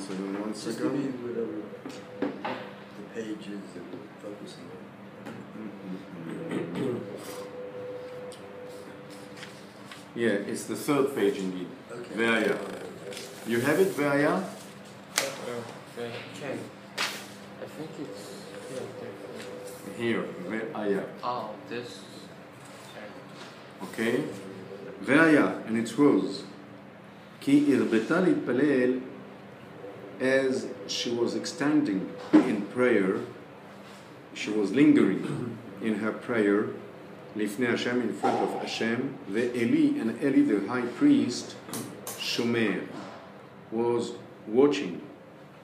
second, one Just second. give me whatever the pages that we're focusing on. Yeah, it's the third page indeed. Okay. Ve'aya. You have it, Ve'aya? Okay. I think it's Here, Ve'aya. oh, this. Okay? Ve'aya, and it was Ki irbeta litpalel, as she was extending in prayer, she was lingering in her prayer, Lifnei Hashem, in front of Hashem, Ve'eli, and Eli, the high priest, Shomer, was watching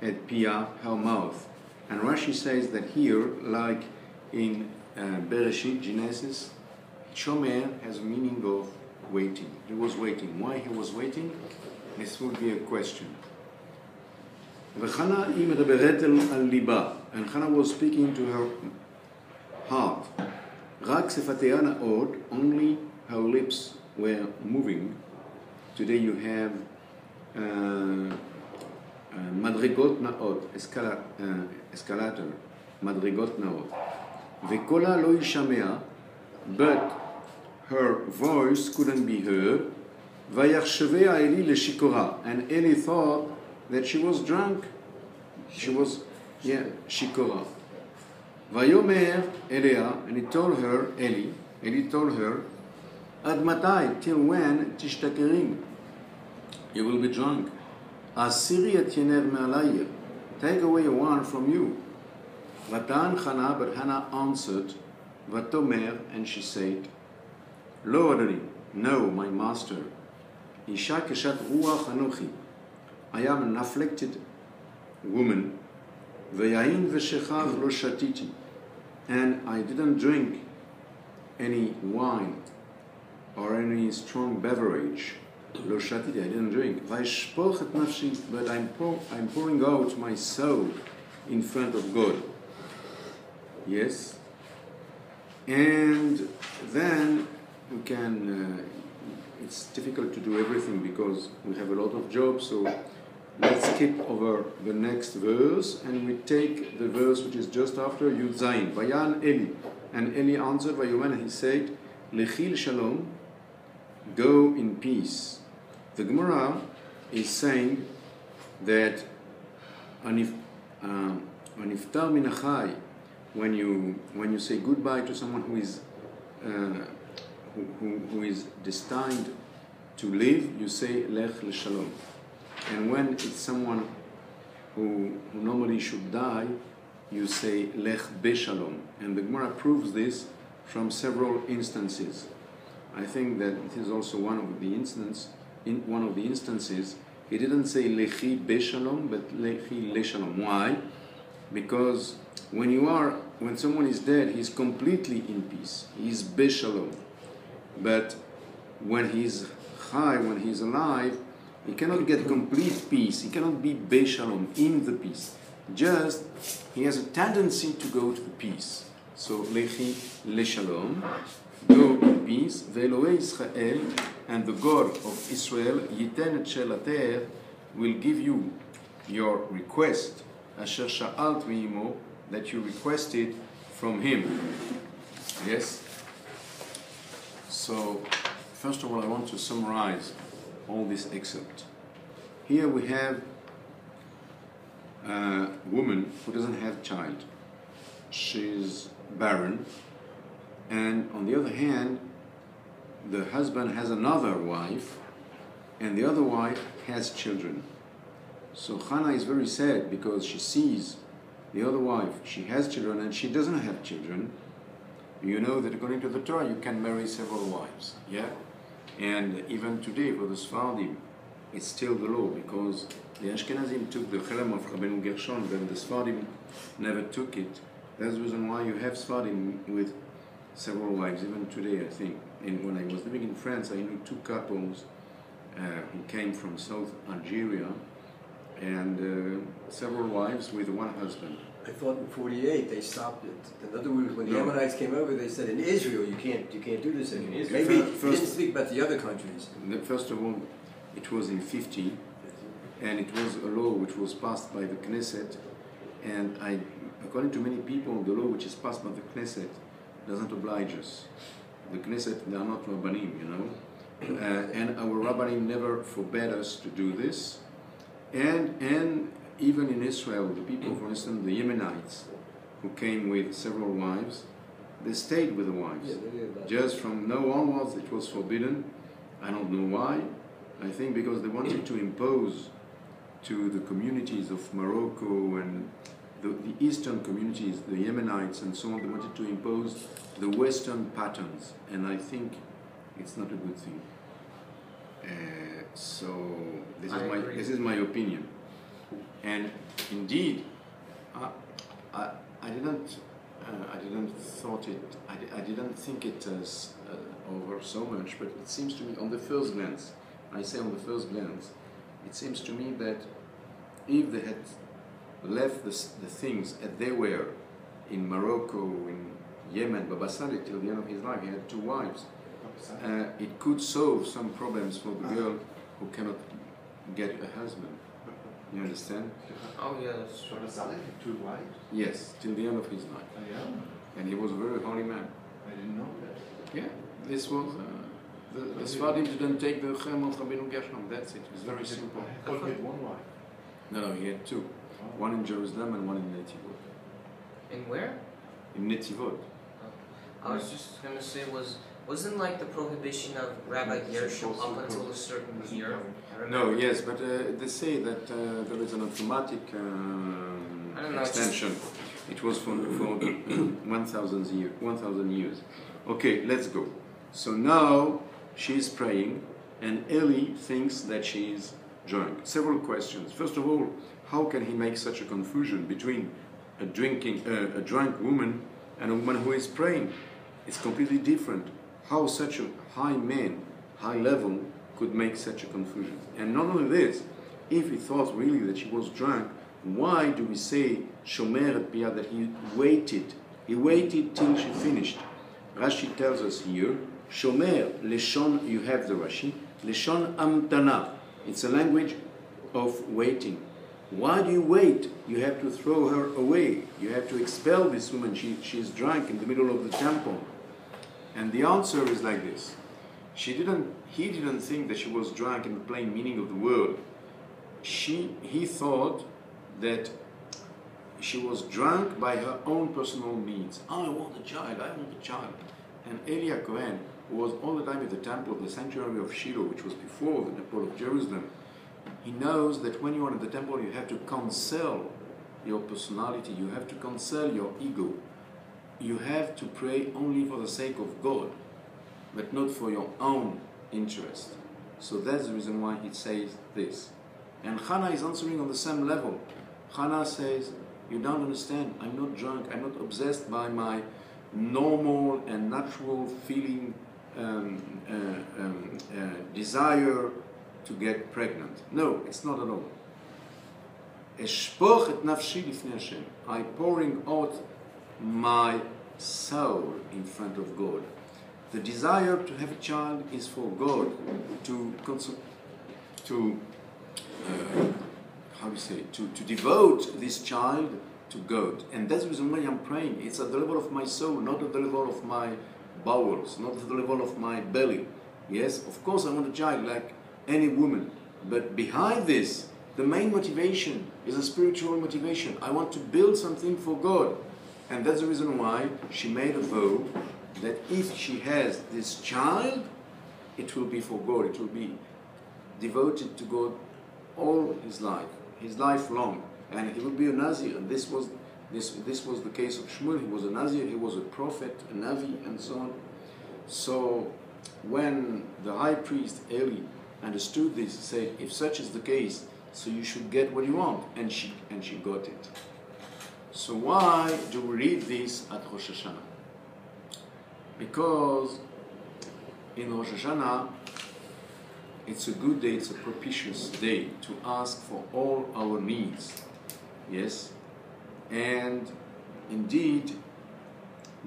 at Pia, her mouth. And Rashi says that here, like in Bereshit, Genesis, Shomer has a meaning of waiting. He was waiting. Why he was waiting? This would be a question. וחנה היא מדברת על ליבה, and Hannah was speaking to her heart. רק שפתיה נאות, only her lips were moving. Today you have מדרגות נאות, escalator, מדרגות נאות. וקולה לא יישמע, but her voice couldn't be heard. ויחשביה אלי לשיכורה, and Eli thought that she was drunk. She was, shikora. Vayomer Elea, and he told her, Eli told her, Ad matai, till when tishtakerim? You will be drunk. Asiri et yener me'alayir, take away one from you. Vatan Chana, but Hannah answered, Vatomer, and she said, Lo Adoni, no, my master. Isha keshat ruach anochi, I am an afflicted woman, ve'yain ve'shechar lo shatiti, and I didn't drink any wine or any strong beverage. Lo shatiti, I didn't drink. Va'ishpoch et nafshi, but I'm pouring out my soul in front of God. Yes, and then we can. It's difficult to do everything because we have a lot of jobs, so let's skip over the next verse and we take the verse which is just after Yud Zayin. Vayan Eli, and Eli answered, Vayomen, he said, Lechil Shalom, go in peace. The Gemara is saying that Aniftar Minachai, when you say goodbye to someone who is destined to live, you say Lech L'Shalom. And when it's someone who normally should die, you say Lech Be'Shalom. And the Gemara proves this from several instances. I think that it is also one of the instances. He didn't say Lechi Be'Shalom, but Lechi Le'Shalom. Why? Because when someone is dead, he's completely in peace. He's Be'Shalom. But when he's high, when he's alive, he cannot get complete peace. He cannot be Be'Shalom, in the peace. Just, he has a tendency to go to the peace. So, Lechi Le'Shalom, go in peace. Ve'Elohei Israel, and the God of Israel, Yiten et Shelater, will give you your request, Asher Sha'alt Me'imo, that you requested from him. Yes? So, first of all, I want to summarize all this excerpt. Here we have a woman who doesn't have child. She's barren, and on the other hand, the husband has another wife, and the other wife has children. So Hannah is very sad because she sees the other wife, she has children and she doesn't have children. You know that according to the Torah, you can marry several wives, yeah? And even today, for the Sfardim, it's still the law, because the Ashkenazim took the Chelem of Rabbeinu Gershon, then the Sfardim never took it. That's the reason why you have Sfardim with several wives, even today, I think. And when I was living in France, I knew two couples who came from South Algeria, and several wives with one husband. I thought in '48 they stopped it. In other words, when the Ammonites came over, they said in Israel you can't do this anymore. Maybe they didn't speak about the other countries. First of all, it was in 50, and it was a law which was passed by the Knesset, and according to many people, the law which is passed by the Knesset doesn't oblige us. The Knesset, they are not Rabbanim, you know, and our Rabbanim never forbade us to do this, and even in Israel, the people, for instance, the Yemenites, who came with several wives, they stayed with the wives. Just from now onwards, it was forbidden. I don't know why. I think because they wanted to impose to the communities of Morocco and the eastern communities, the Yemenites and so on, they wanted to impose the Western patterns, and I think it's not a good thing. So this is my opinion, and indeed, I didn't think it over so much, but it seems to me on the first glance, I say on the first glance, it seems to me that if they had left the things as they were in Morocco, in Yemen, Baba Saleh till the end of his life, he had 2 wives. It could solve some problems for the girl who cannot get a husband. You understand? Oh yeah, that's true. Baba Saleh had 2 wives? Yes, till the end of his life. Oh, yeah? And he was a very holy man. I didn't know that. Yeah, this was the Sfardim didn't take the Chem of Rabbeinu Gershom. That's it. It's very simple. I thought he had 1 wife. No, he had 2. One in Jerusalem and one in Netivot. In where? In Netivot. I was just gonna say, wasn't like the prohibition of Rabbi Gershom up until a certain year? No, yes, but they say that there is an automatic extension. It was for 1,000 years. Okay, let's go. So now she's praying, and Eli thinks that she is drunk. Several questions. First of all, how can he make such a confusion between a drunk woman and a woman who is praying? It's completely different. How such a high man, high level, could make such a confusion? And not only this, if he thought really that she was drunk, why do we say Shomer et Pia, that he waited? He waited till she finished. Rashi tells us here, Shomer, Leshon, you have the Rashi, Leshon Amtana. It's a language of waiting. Why do you wait? You have to throw her away. You have to expel this woman. She is drunk in the middle of the temple. And the answer is like this. He didn't think that she was drunk in the plain meaning of the word. He thought that she was drunk by her own personal needs. Oh, I want a child. And Eli Cohen, who was all the time at the temple, the sanctuary of Shiloh, which was before the temple of Jerusalem, he knows that when you are in the temple, you have to conceal your personality, you have to conceal your ego. You have to pray only for the sake of God, but not for your own interest. So that's the reason why he says this. And Hannah is answering on the same level. Hannah says, you don't understand, I'm not drunk, I'm not obsessed by my normal and natural feeling, desire to get pregnant. No, it's not at all. Eshpoch et nafshi lifnei Hashem. I'm pouring out my soul in front of God. The desire to have a child is for God, to devote this child to God. And that's the reason why I'm praying. It's at the level of my soul, not at the level of my bowels, not at the level of my belly. Yes, of course I want a child like any woman, but behind this, the main motivation is a spiritual motivation. I want to build something for God. And that's the reason why she made a vow that if she has this child, it will be for God. It will be devoted to God all his life long. And he will be a Nazir. And this was the case of Shmuel. He was a Nazir, he was a prophet, a Navi, and so on. So when the high priest Eli understood this, he said, if such is the case, so you should get what you want. And she got it. So why do we read this at Rosh Hashanah? Because in Rosh Hashanah, it's a good day, it's a propitious day to ask for all our needs. Yes? And indeed,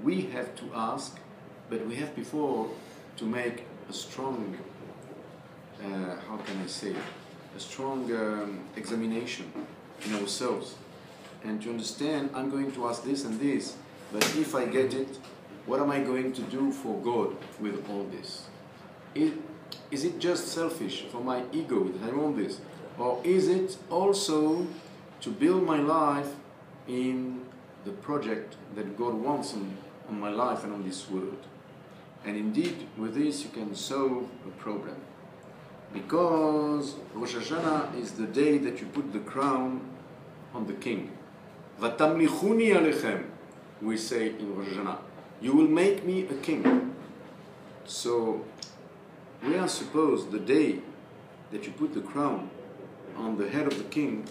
we have to ask, but we have before to make a strong, how can I say, examination in ourselves, and to understand, I'm going to ask this and this, but if I get it, what am I going to do for God with all this? Is it just selfish for my ego that I want this? Or is it also to build my life in the project that God wants on my life and on this world? And indeed, with this you can solve a problem. Because Rosh Hashanah is the day that you put the crown on the king. Vatamlichuni alechem, we say in Rosh Hashanah. You will make me a king. So we are supposed the day that you put the crown on the head of the king,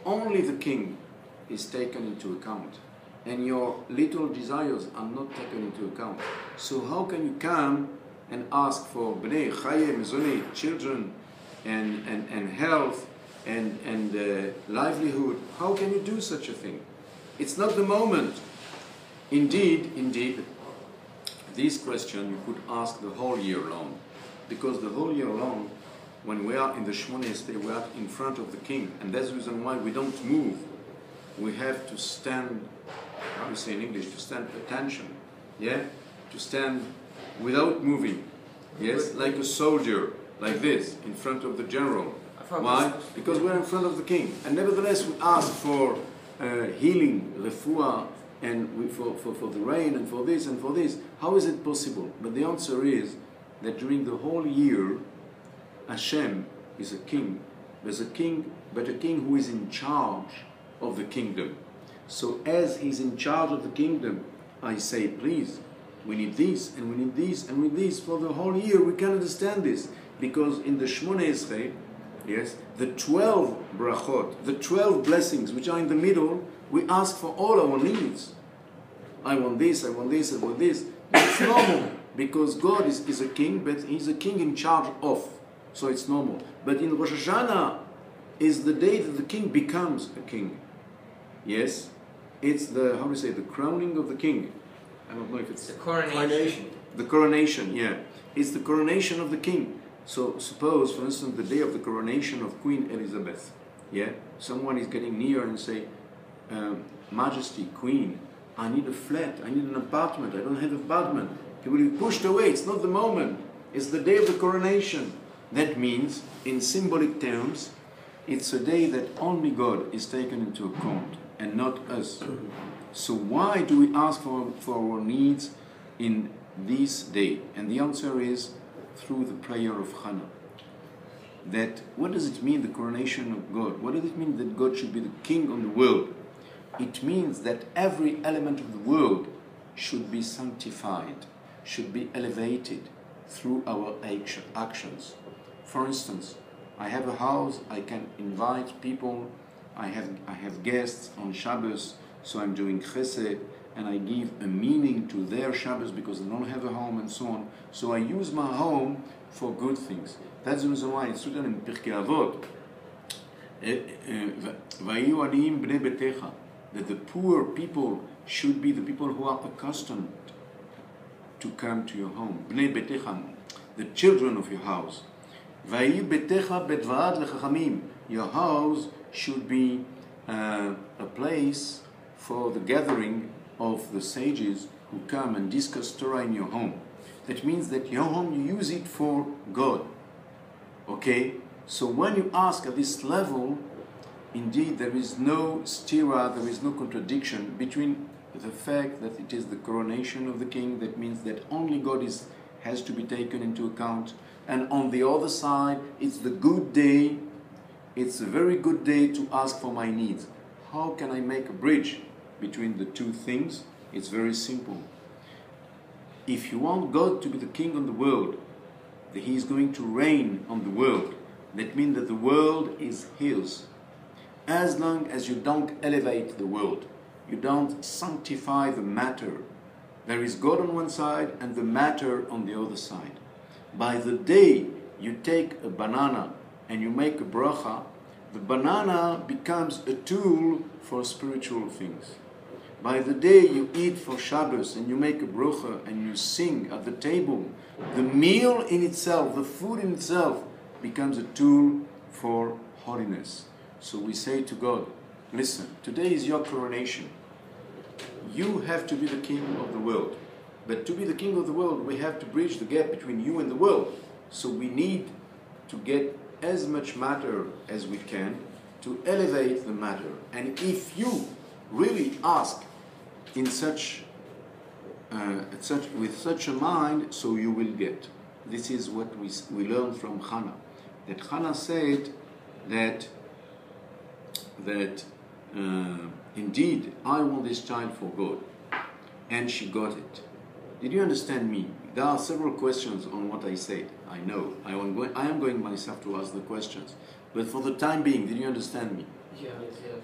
only the king is taken into account, and your little desires are not taken into account. So how can you come and ask for bnei chaye mezonei, children, and health and livelihood? How can you do such a thing? It's not the moment. Indeed, this question you could ask the whole year long, because the whole year long, when we are in the Shmoneh Esrei, we are in front of the king, and that's the reason why we don't move. We have to stand, how do you say in English, to stand attention, yeah? To stand without moving, yes? Like a soldier, like this, in front of the general. Why? Because we're in front of the king. And nevertheless, we ask for healing, refuah, and for the rain, and for this, and for this. How is it possible? But the answer is that during the whole year, Hashem is a king. There's a king, but a king who is in charge of the kingdom. So as he's in charge of the kingdom, I say, please, we need this, and we need this, and we need this. For the whole year, we can understand this. Because in the Shmoneh Esrei, yes, the 12 brachot, the 12 blessings which are in the middle, we ask for all our needs. I want this, I want this, I want this. It's normal, because God is a king, but he's a king in charge of. So it's normal. But in Rosh Hashanah is the day that the king becomes a king. Yes? It's the, how do you say, the crowning of the king. I don't know if it's... The coronation. The coronation, yeah. It's the coronation of the king. So suppose, for instance, the day of the coronation of Queen Elizabeth. Yeah? Someone is getting near and say, Majesty, Queen, I need a flat, I need an apartment, I don't have an apartment. He will be pushed away. It's not the moment. It's the day of the coronation. That means, in symbolic terms, it's a day that only God is taken into account and not us. So why do we ask for our needs in this day? And the answer is through the prayer of Hannah. That, what does it mean, the coronation of God? What does it mean that God should be the king on the world? It means that every element of the world should be sanctified, should be elevated through our actions. For instance, I have a house, I can invite people, I have guests on Shabbos, so I'm doing chesed, and I give a meaning to their Shabbos because they don't have a home and so on. So I use my home for good things. That's the reason why it's written in Pirkei Avot, Vayu aniyim bnei betecha, that the poor people should be the people who are accustomed to come to your home. Bnei betecha, the children of your house. Vayu betecha bedvarad lechachamim. Your house should be a place for the gathering of the sages who come and discuss Torah in your home. That means that your home, you use it for God. Okay? So when you ask at this level, indeed there is no stira, there is no contradiction between the fact that it is the coronation of the king, that means that only God has to be taken into account, and on the other side, it's the good day, it's a very good day to ask for my needs. How can I make a bridge between the two things? It's very simple. If you want God to be the king on the world, that he is going to reign on the world, that means that the world is his. As long as you don't elevate the world, you don't sanctify the matter, there is God on one side and the matter on the other side. By the day you take a banana and you make a bracha, the banana becomes a tool for spiritual things. By the day you eat for Shabbos and you make a bracha and you sing at the table, the meal in itself, the food in itself, becomes a tool for holiness. So we say to God, listen, today is your coronation. You have to be the king of the world. But to be the king of the world, we have to bridge the gap between you and the world. So we need to get as much matter as we can to elevate the matter. And if you really ask in with such a mind, so you will get. This is what we learned from Hannah. That Hannah said that indeed I want this child for God, and she got it. Did you understand me? There are several questions on what I said. I know. I am going myself to ask the questions. But for the time being, did you understand me? Yes.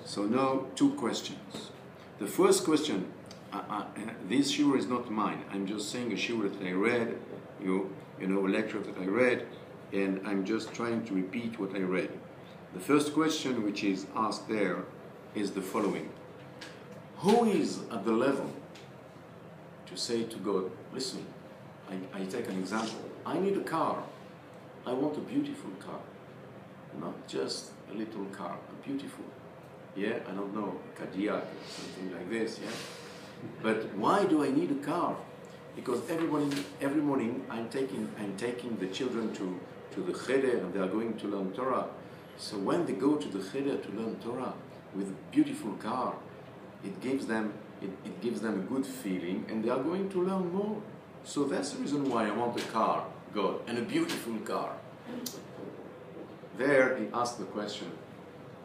So now, 2 questions. The first question, this shiur is not mine. I'm just saying a shiur that I read, a lecture that I read, and I'm just trying to repeat what I read. The first question which is asked there is the following. Who is at the level to say to God, listen, I take an example. I need a car. I want a beautiful car. Not just a little car, a beautiful. Yeah, I don't know, Cadillac or something like this, yeah? But why do I need a car? Because every morning I'm taking the children to the cheder, and they are going to learn Torah. So when they go to the cheder to learn Torah with a beautiful car, it gives them a good feeling, and they are going to learn more. So that's the reason why I want a car, God, and a beautiful car. There he asked the question,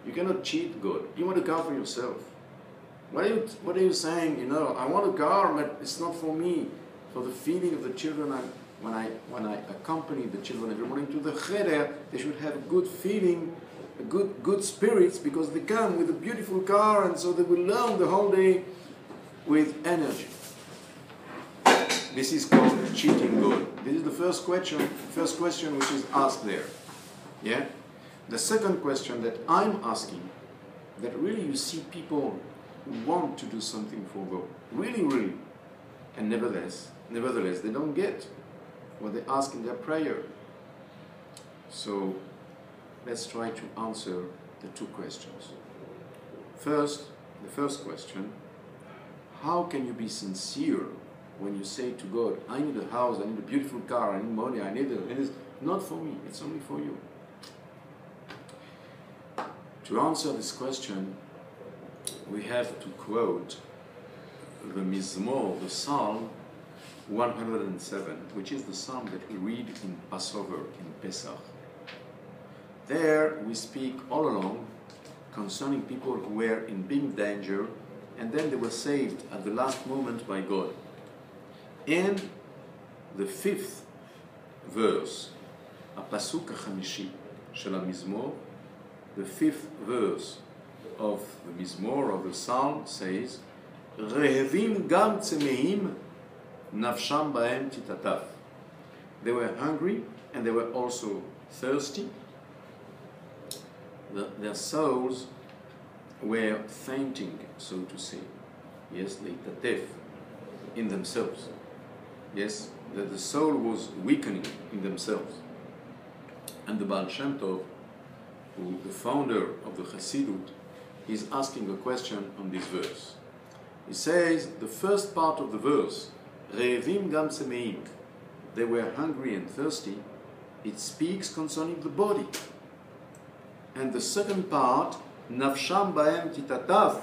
you cannot cheat God. You want a car for yourself. What are you saying? I want a car, but it's not for me. For the feeling of the children, when I accompany the children every morning to the cheder, they should have a good feeling, a good spirits, because they come with a beautiful car, and so they will learn the whole day with energy. This is called cheating God. This is the first question which is asked there. Yeah? The second question that I'm asking, that really you see people who want to do something for God, really, and nevertheless, they don't get what they ask in their prayer. So, let's try to answer the 2 questions. First, the first question, how can you be sincere when you say to God, I need a house, I need a beautiful car, I need money, it is not for me, it's only for you. To answer this question, we have to quote the Mizmor, the Psalm 107, which is the psalm that we read in Passover, in Pesach. There we speak all along concerning people who were in big danger, and then they were saved at the last moment by God. And the 5th verse, הפסוק החמישי של המזמור, the 5th verse of the Mizmor, of the Psalm, says, רעבים גם צמאים, נפשם בהם תתעטף. They were hungry and they were also thirsty. Their souls were fainting, so to say. Yes, they tatef in themselves. Yes, that the soul was weakening in themselves. And the Baal Shem Tov, who the founder of the Chassidut, is asking a question on this verse. He says, the first part of the verse, Re'evim gam tzemeim, they were hungry and thirsty, it speaks concerning the body. And the second part, Nafsham ba'em titataf,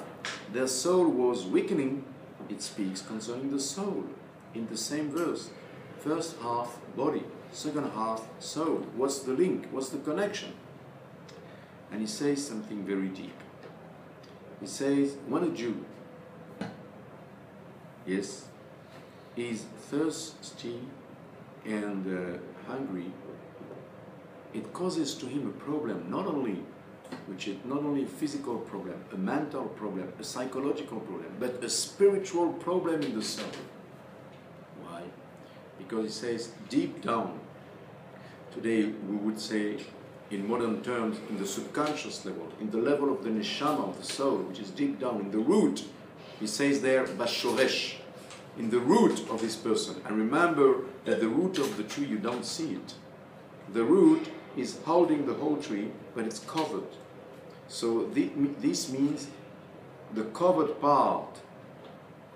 their soul was weakening, it speaks concerning the soul. In the same verse, first half body, second half soul. What's the link? What's the connection? And he says something very deep. He says, when a Jew, yes, is thirsty and hungry, it causes to him a problem, not only a physical problem, a mental problem, a psychological problem, but a spiritual problem in the soul. Why? Because he says, deep down, today we would say, in modern terms, in the subconscious level, in the level of the neshama, of the soul, which is deep down, in the root, he says there, bashoresh, in the root of this person. And remember that the root of the tree, you don't see it. The root is holding the whole tree, but it's covered. So this means the covered part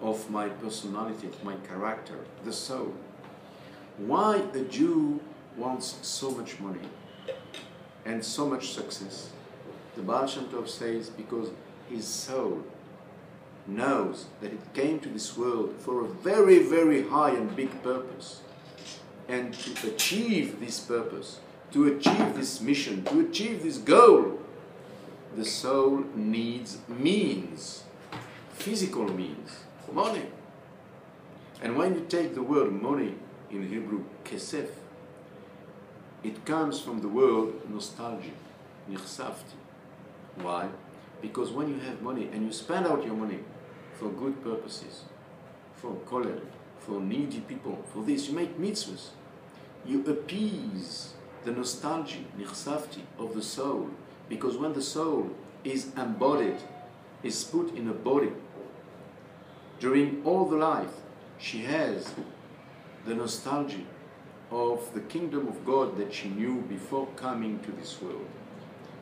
of my personality, of my character, the soul. Why a Jew wants so much money and so much success? The Baal Shem Tov says because his soul knows that it came to this world for a very, very high and big purpose. And to achieve this purpose, to achieve this mission, to achieve this goal, the soul needs means, physical means, money. And when you take the word money in Hebrew, kesef, it comes from the word nostalgia, nichsafti. Why? Because when you have money and you spend out your money for good purposes, for kolel, for needy people, for this, you make mitzvahs. You appease the nostalgia, nichsafti, of the soul. Because when the soul is embodied, is put in a body, during all the life, she has the nostalgia of the kingdom of God that she knew before coming to this world.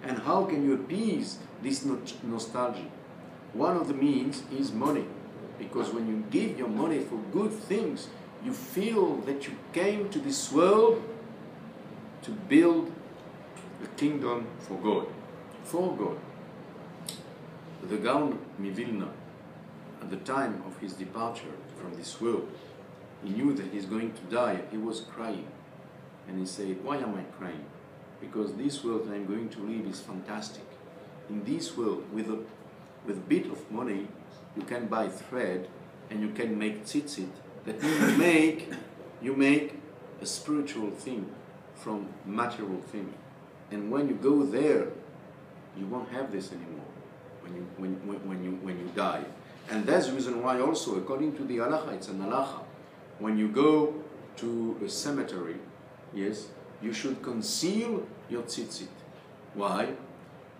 And how can you appease this nostalgia? One of the means is money. Because when you give your money for good things, you feel that you came to this world to build a kingdom for God. For God. The Gaon Mivilna, at the time of his departure from this world, he knew that he's going to die. He was crying. And he said, why am I crying? Because this world that I'm going to live is fantastic. In this world, with a bit of money, you can buy thread and you can make tzitzit. That means you make a spiritual thing from material thing. And when you go there, you won't have this anymore when you die. And that's the reason why also, according to the halacha, it's an halacha. When you go to a cemetery, yes, you should conceal your tzitzit. Why?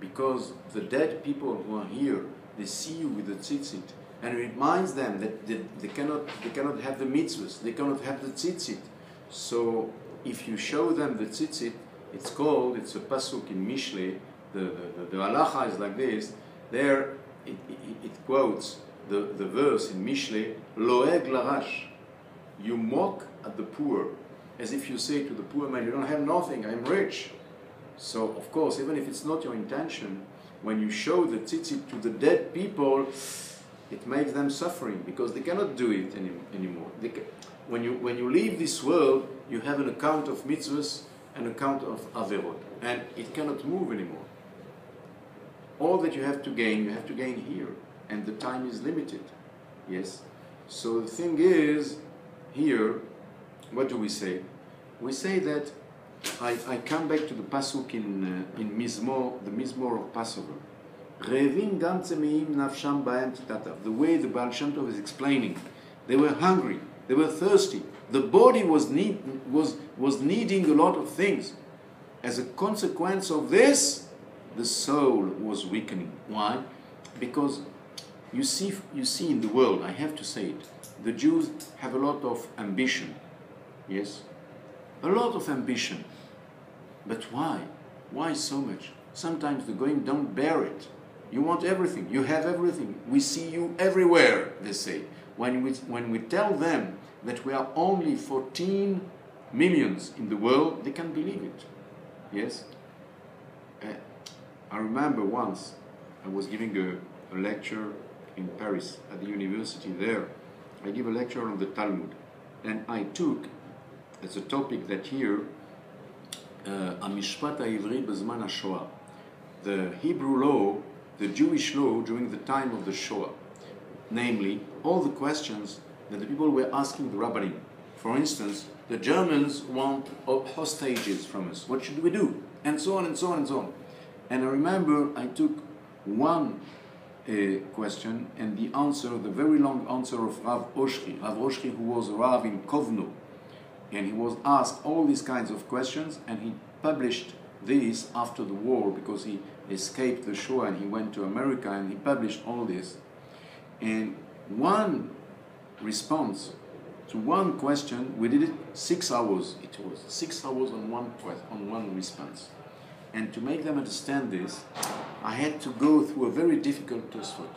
Because the dead people who are here, they see you with the tzitzit, and it reminds them that they cannot have the mitzvahs, they cannot have the tzitzit. So if you show them the tzitzit, it's a pasuk in Mishle, the halacha is like this, there it quotes the verse in Mishle, loeg larash, you mock at the poor, as if you say to the poor man, you don't have nothing, I'm rich. So of course, even if it's not your intention, when you show the tzitzit to the dead people, it makes them suffering because they cannot do it anymore. When you leave this world, you have an account of mitzvahs, an account of averot, and it cannot move anymore. All that you have to gain here, and the time is limited. Yes. So the thing is, here, what do we say? We say that I come back to the pasuk in Mizmor, the Mizmor of Passover. Revim gam tzemeim nafsham ba'em titatav. The way the Baal Shem Tov is explaining, they were hungry, they were thirsty. The body was needing a lot of things. As a consequence of this, the soul was weakening. Why? Because you see in the world, I have to say it, the Jews have a lot of ambition. Yes? A lot of ambition. But why? Why so much? Sometimes the Goyim don't bear it. You want everything. You have everything. We see you everywhere, they say. When we tell them that we are only 14 millions in the world, they can't believe it. Yes? I remember once I was giving a lecture in Paris at the university there. I give a lecture on the Talmud. And I took as a topic that here, Amishpat HaIvri Bezman HaShoah, the Hebrew law, the Jewish law during the time of the Shoah. Namely, all the questions that the people were asking the Rabbanim. For instance, the Germans want hostages from us. What should we do? And so on and so on and so on. And I remember I took one question and the answer, the very long answer of Rav Oshri. Rav Oshri, who was a Rav in Kovno. And he was asked all these kinds of questions, and he published this after the war because he escaped the Shoah and he went to America, and he published all this. And one response to one question, we did it 6 hours. It was 6 hours on one response. And to make them understand this, I had to go through a very difficult Teshuva.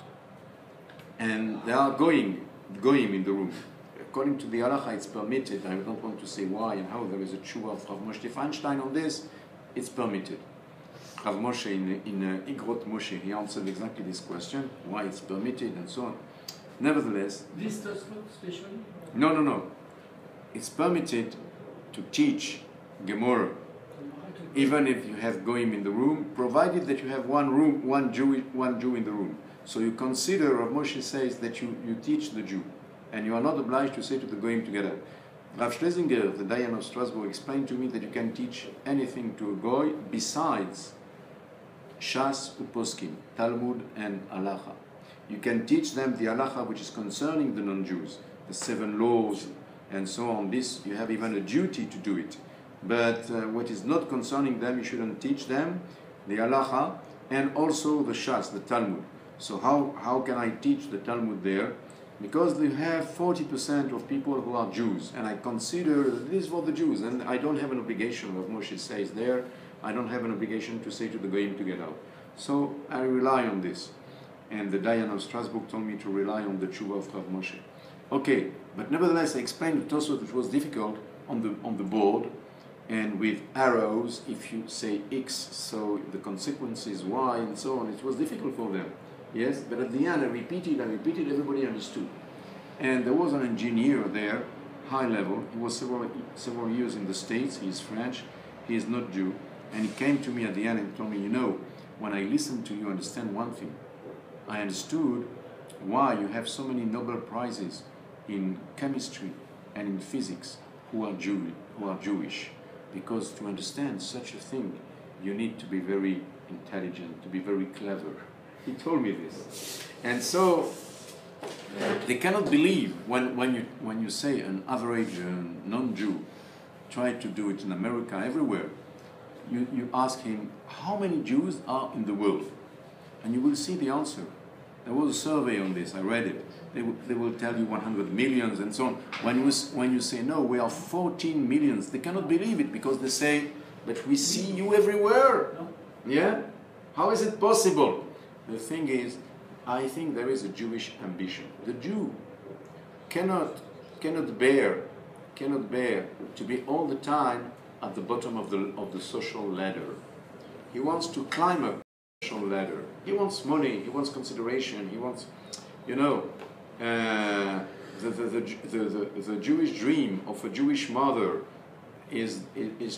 And they are going in the room. According to the halacha, it's permitted. I don't want to say why and how. There is a tshuva of Rav Moshe Feinstein on this. It's permitted. Rav Moshe in Igrot Moshe, he answered exactly this question, why it's permitted and so on. Nevertheless, This Teshuva especially? no. It's permitted to teach Gemara, even if you have goyim in the room, provided that you have one Jew in the room. So you consider, Rav Moshe says that you teach the Jew, and you are not obliged to say to the goyim together. Rav Schlesinger, the Dayan of Strasbourg, explained to me that you can teach anything to a goy besides Shas Uposkim, Talmud and Halacha. You can teach them the Halacha which is concerning the non-Jews, the 7 laws and so on. This, you have even a duty to do it. But what is not concerning them, you shouldn't teach them the Halacha and also the Shas, the Talmud. So how can I teach the Talmud there? Because they have 40% of people who are Jews, and I consider that this is for the Jews, and I don't have an obligation, what Moshe says there, I don't have an obligation to say to the Goyim to get out. So I rely on this. And the Dayan of Strasbourg told me to rely on the tshuva of Rav Moshe. Okay, but nevertheless I explained the Tosfot, which was difficult on the board, and with arrows, if you say X, so the consequence is Y, and so on. It was difficult for them. Yes, but at the end I repeated, everybody understood. And there was an engineer there, high level. He was several years in the States. He is French. He is not Jew. And he came to me at the end and told me, you know, when I listened to you, I understand one thing. I understood why you have so many Nobel Prizes in chemistry and in physics who are Jewish. Because to understand such a thing, you need to be very intelligent, to be very clever. He told me this. And so they cannot believe when you say an average non-Jew tried to do it in America, everywhere. You ask him, how many Jews are in the world? And you will see the answer. There was a survey on this, I read it. They will tell you 100 millions and so on. When you say, no, we are 14 millions, they cannot believe it because they say, but we see you everywhere. Yeah? How is it possible? The thing is, I think there is a Jewish ambition. The Jew cannot bear to be all the time at the bottom of the social ladder. He wants to climb up the social ladder. He wants money. He wants consideration. He wants, the Jewish dream of a Jewish mother is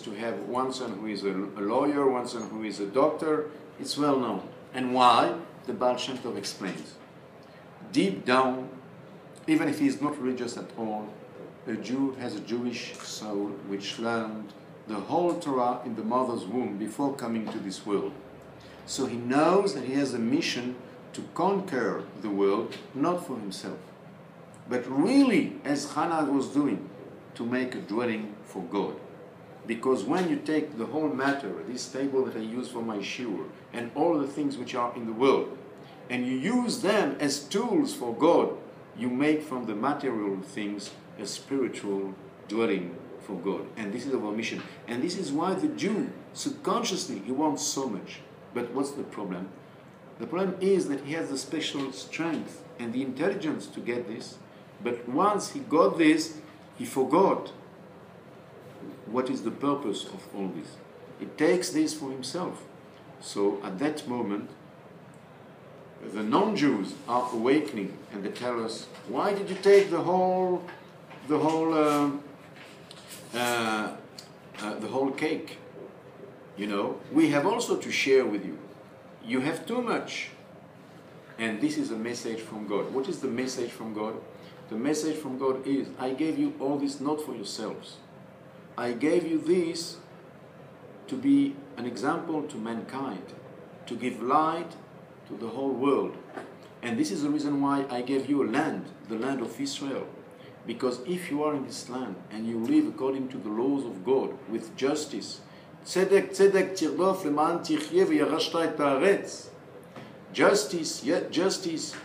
to have one son who is a lawyer, one son who is a doctor. It's well known. And why? The Baal Shem Tov explains. Deep down, even if he is not religious at all, a Jew has a Jewish soul which learned the whole Torah in the mother's womb before coming to this world. So he knows that he has a mission to conquer the world, not for himself, but really, as Hannah was doing, to make a dwelling for God. Because when you take the whole matter, this table that I use for my shiur, and all the things which are in the world, and you use them as tools for God, you make from the material things a spiritual dwelling for God. And this is our mission. And this is why the Jew, subconsciously, he wants so much. But what's the problem? The problem is that he has the special strength and the intelligence to get this. But once he got this, he forgot what is the purpose of all this. He takes this for himself. So at that moment, the non-Jews are awakening and they tell us, why did you take the whole cake? We have also to share with you. You have too much. And this is a message from God. What is the message from God? The message from God is, I gave you all this not for yourselves. I gave you this to be an example to mankind, to give light to the whole world. And this is the reason why I gave you a land, the land of Israel. Because if you are in this land and you live according to the laws of God with justice, tzedek tzedek tirdof leman tichyeh v'yarashta et haaretz, justice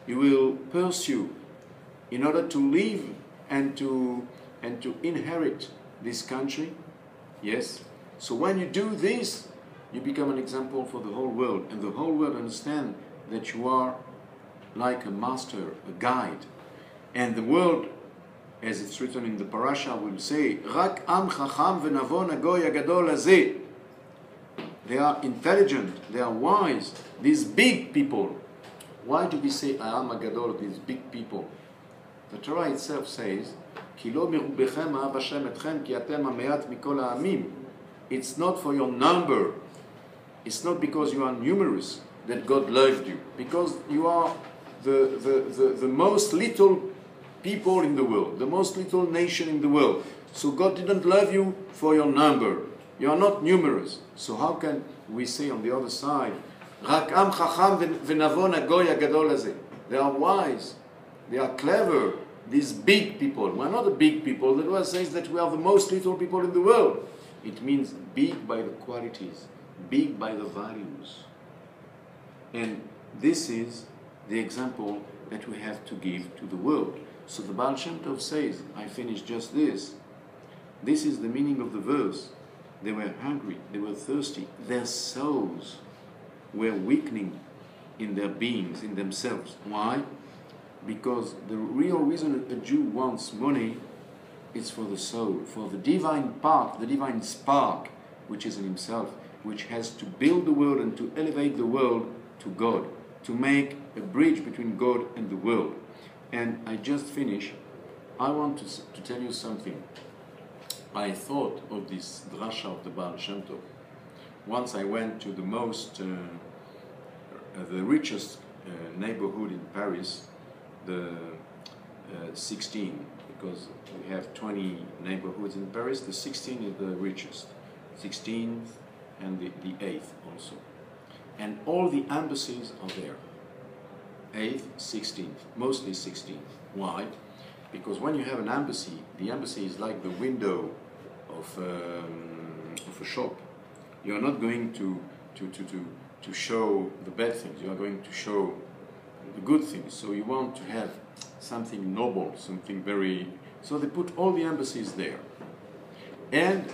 you will pursue in order to live and to inherit this country. Yes. So when you do this, you become an example for the whole world, and the whole world understand that you are like a master, a guide. And the world, as it's written in the parasha, will say, Rak am chacham v'navon hagoy hagadol hazeh. They are intelligent, they are wise, these big people. Why do we say Am Agadol, these big people? The Torah itself says, Ki lo mirubechem ha'av Hashem etchem ki atem ha'me'at mikol ha'amim. It's not for your number. It's not because you are numerous that God loved you. Because you are the most little people in the world, the most little nation in the world. So God didn't love you for your number. You are not numerous. So how can we say on the other side, Rak am chacham v'navon hagoy hagadol hazeh? They are wise. They are clever. These big people. We are not the big people. The Torah says that we are the most little people in the world. It means big by the qualities, big by the values. And this is the example that we have to give to the world. So the Baal Shem Tov says, I finish just this. This is the meaning of the verse. They were hungry, they were thirsty, their souls were weakening in their beings, in themselves. Why? Because the real reason a Jew wants money is for the soul, for the divine part, the divine spark, which is in himself, which has to build the world and to elevate the world to God, to make a bridge between God and the world. And I just finish. I want to tell you something. I thought of this drasha of the Baal Shem Tov. Once I went to the richest neighborhood in Paris, the 16, because we have 20 neighborhoods in Paris. The 16 is the richest, 16th and the 8th also. And all the embassies are there. 8th, 16th, mostly 16th. Why? Because when you have an embassy, the embassy is like the window of a shop. You are not going to show the bad things. You are going to show the good things. So you want to have something noble, something very... So they put all the embassies there. And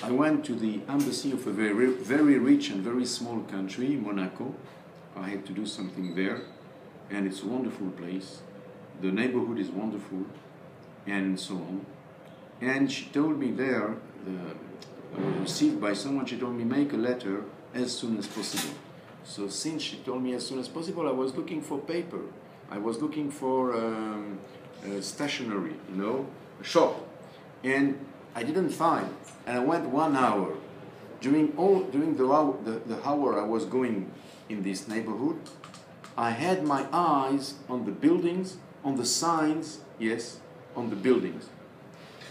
I went to the embassy of a very, very rich and very small country, Monaco. I had to do something there. And it's a wonderful place. The neighborhood is wonderful, and so on. And she told me there, I was received by someone, she told me, make a letter as soon as possible. So since she told me as soon as possible, I was looking for paper. I was looking for stationery, a shop. And I didn't find. And I went 1 hour. During the hour I was going in this neighborhood, I had my eyes on the buildings, on the signs, yes, on the buildings.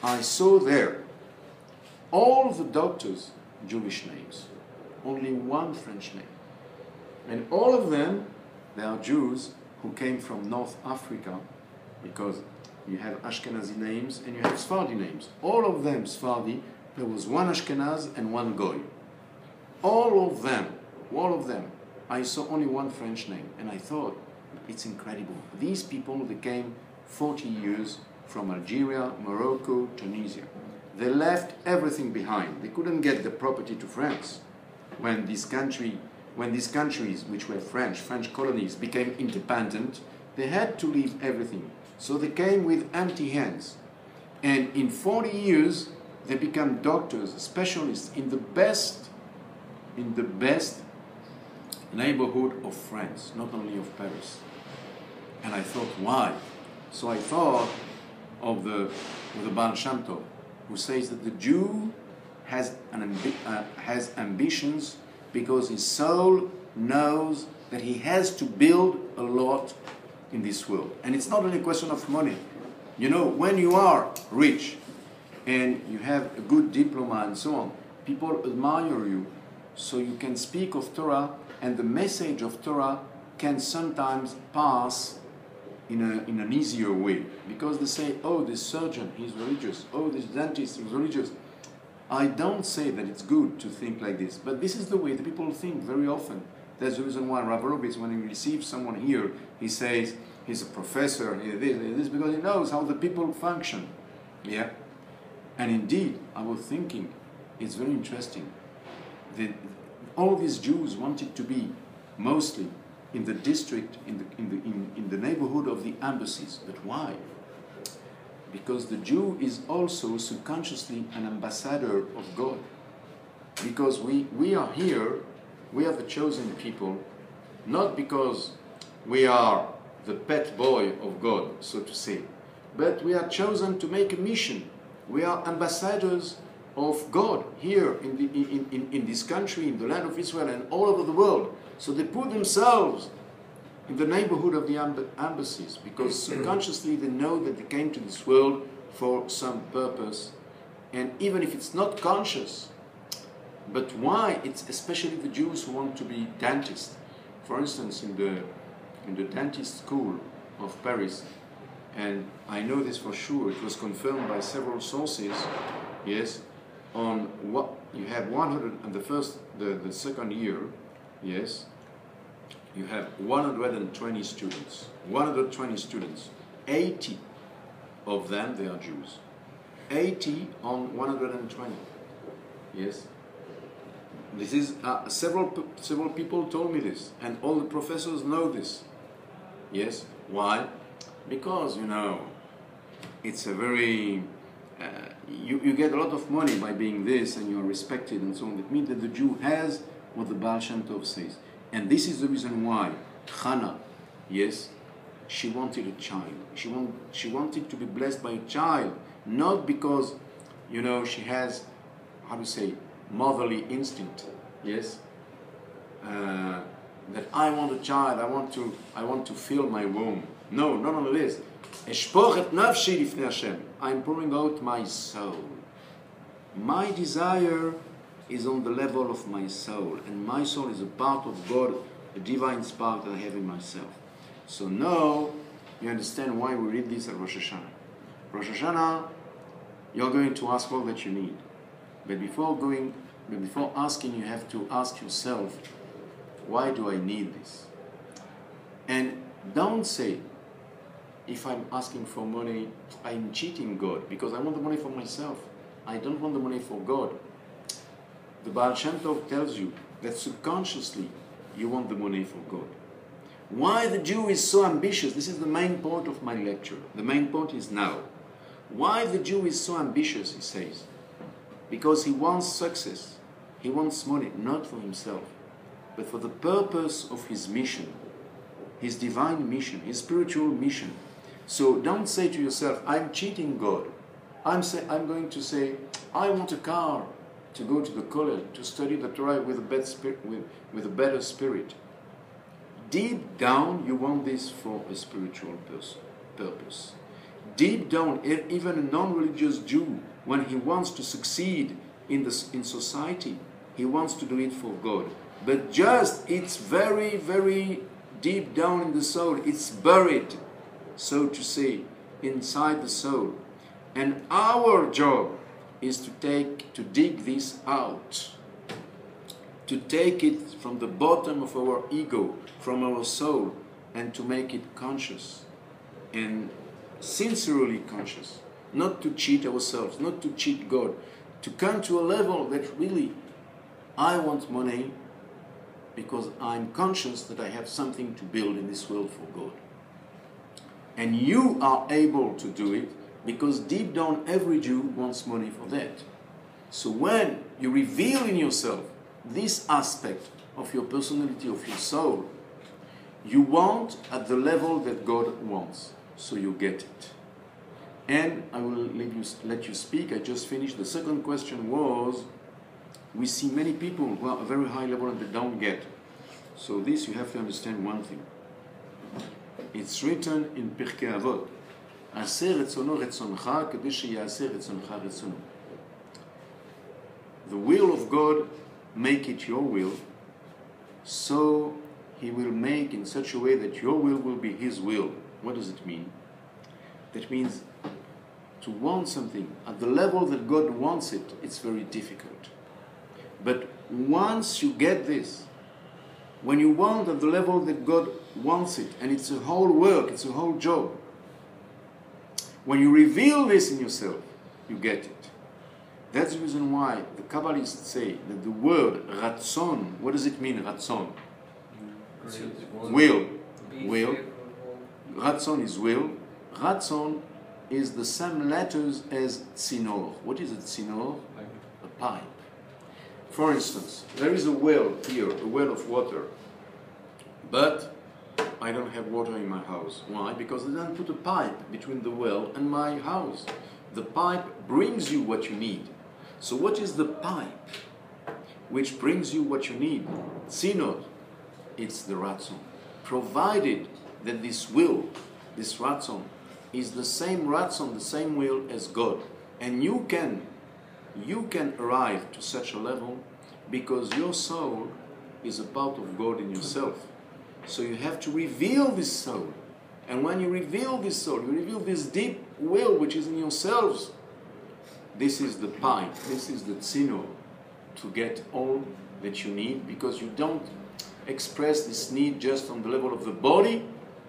I saw there all the doctors' Jewish names, only one French name. And all of them, they are Jews who came from North Africa, because you have Ashkenazi names and you have Sephardi names. All of them Sephardi, there was one Ashkenaz and one Goy. All of them. I saw only one French name, and I thought, it's incredible. These people, they came 40 years from Algeria, Morocco, Tunisia. They left everything behind. They couldn't get the property to France. When these countries, which were French colonies, became independent, they had to leave everything. So they came with empty hands. And in 40 years, they become doctors, specialists in the best neighborhood of France, not only of Paris. And I thought, why? So I thought of the Baal Shem Tov, who says that the Jew has ambitions because his soul knows that he has to build a lot in this world. And it's not only a question of money. When you are rich and you have a good diploma and so on, people admire you, so you can speak of Torah, and the message of Torah can sometimes pass in an easier way. Because they say, oh, this surgeon, he's religious. Oh, this dentist, he's religious. I don't say that it's good to think like this, but this is the way the people think very often. That's the reason why Rav Horowitz, when he receives someone here, he says he's a professor, and this, because he knows how the people function. Yeah? And indeed, I was thinking, it's very interesting. all these Jews wanted to be mostly in the district, in the neighborhood of the embassies. But why? Because the Jew is also subconsciously an ambassador of God. Because we are here, we are the chosen people, not because we are the pet boy of God, so to say, but we are chosen to make a mission. We are ambassadors of God here in this country, in the land of Israel, and all over the world. So they put themselves in the neighborhood of the embassies, because subconsciously they know that they came to this world for some purpose. And even if it's not conscious, but why? It's especially the Jews who want to be dentists. For instance, in the dentist school of Paris, and I know this for sure, it was confirmed by several sources, yes, on what you have 100 and the second year, yes, you have 120 students. 120 students. 80 of them, they are Jews. 80 on 120. Yes. This is several people told me this, and all the professors know this. Yes. Why? Because it's a very you get a lot of money by being this, and you are respected and so on. It means that the Jew has what the Baal Shem Tov says. And this is the reason why Hannah, yes, she wanted a child. She wanted to be blessed by a child, not because, she has, how to say, motherly instinct, yes, that I want a child, I want to fill my womb. No, not only this. I'm pouring out my soul. My desire is on the level of my soul, and my soul is a part of God, a divine spark that I have in myself. So now you understand why we read this at Rosh Hashanah. Rosh Hashanah, you're going to ask all that you need, but before asking, you have to ask yourself, why do I need this? And don't say, if I'm asking for money, I'm cheating God, because I want the money for myself. I don't want the money for God. The Baal Shem Tov tells you that subconsciously you want the money for God. Why the Jew is so ambitious? This is the main point of my lecture. The main point is now. Why the Jew is so ambitious, he says? Because he wants success. He wants money, not for himself, but for the purpose of his mission, his divine mission, his spiritual mission. So don't say to yourself, I'm cheating God. I'm going to say, I want a car to go to the college, to study the Torah with a better spirit. Deep down, you want this for a spiritual purpose. Deep down, even a non-religious Jew, when he wants to succeed in society, he wants to do it for God. But it's very, very deep down in the soul. It's buried, so to say, inside the soul. And our job is to dig this out, to take it from the bottom of our ego, from our soul, and to make it conscious, and sincerely conscious, not to cheat ourselves, not to cheat God, to come to a level that really, I want money because I'm conscious that I have something to build in this world for God. And you are able to do it because deep down every Jew wants money for that. So when you reveal in yourself this aspect of your personality, of your soul, you want at the level that God wants, so you get it. And I will let you speak. I just finished. The second question was, we see many people who are at a very high level and they don't get. So this, you have to understand one thing. It's written in Pirkei Avot, "Aseh retzono retzoncha kedei sheyaseh retzoncha retzono." The will of God, make it your will, so He will make in such a way that your will be His will. What does it mean? That means to want something at the level that God wants it, it's very difficult. But once you get this, when you want at the level that God wants it, and it's a whole work, it's a whole job, when you reveal this in yourself, you get it. That's the reason why the Kabbalists say that the word ratzon, what does it mean, ratzon? Will. Will. Ratzon is will. Ratzon is the same letters as tzinor. What is a tzinor? A pipe. For instance, there is a well here, a well of water, but I don't have water in my house. Why? Because they don't put a pipe between the well and my house. The pipe brings you what you need. So what is the pipe which brings you what you need? Tzinor. It's the ratzon. Provided that this will, this ratzon, is the same ratzon, the same will as God. And you can arrive to such a level because your soul is a part of God in yourself. So you have to reveal this soul. And when you reveal this soul, you reveal this deep will which is in yourselves. This is the pipe, this is the tzinor to get all that you need, because you don't express this need just on the level of the body,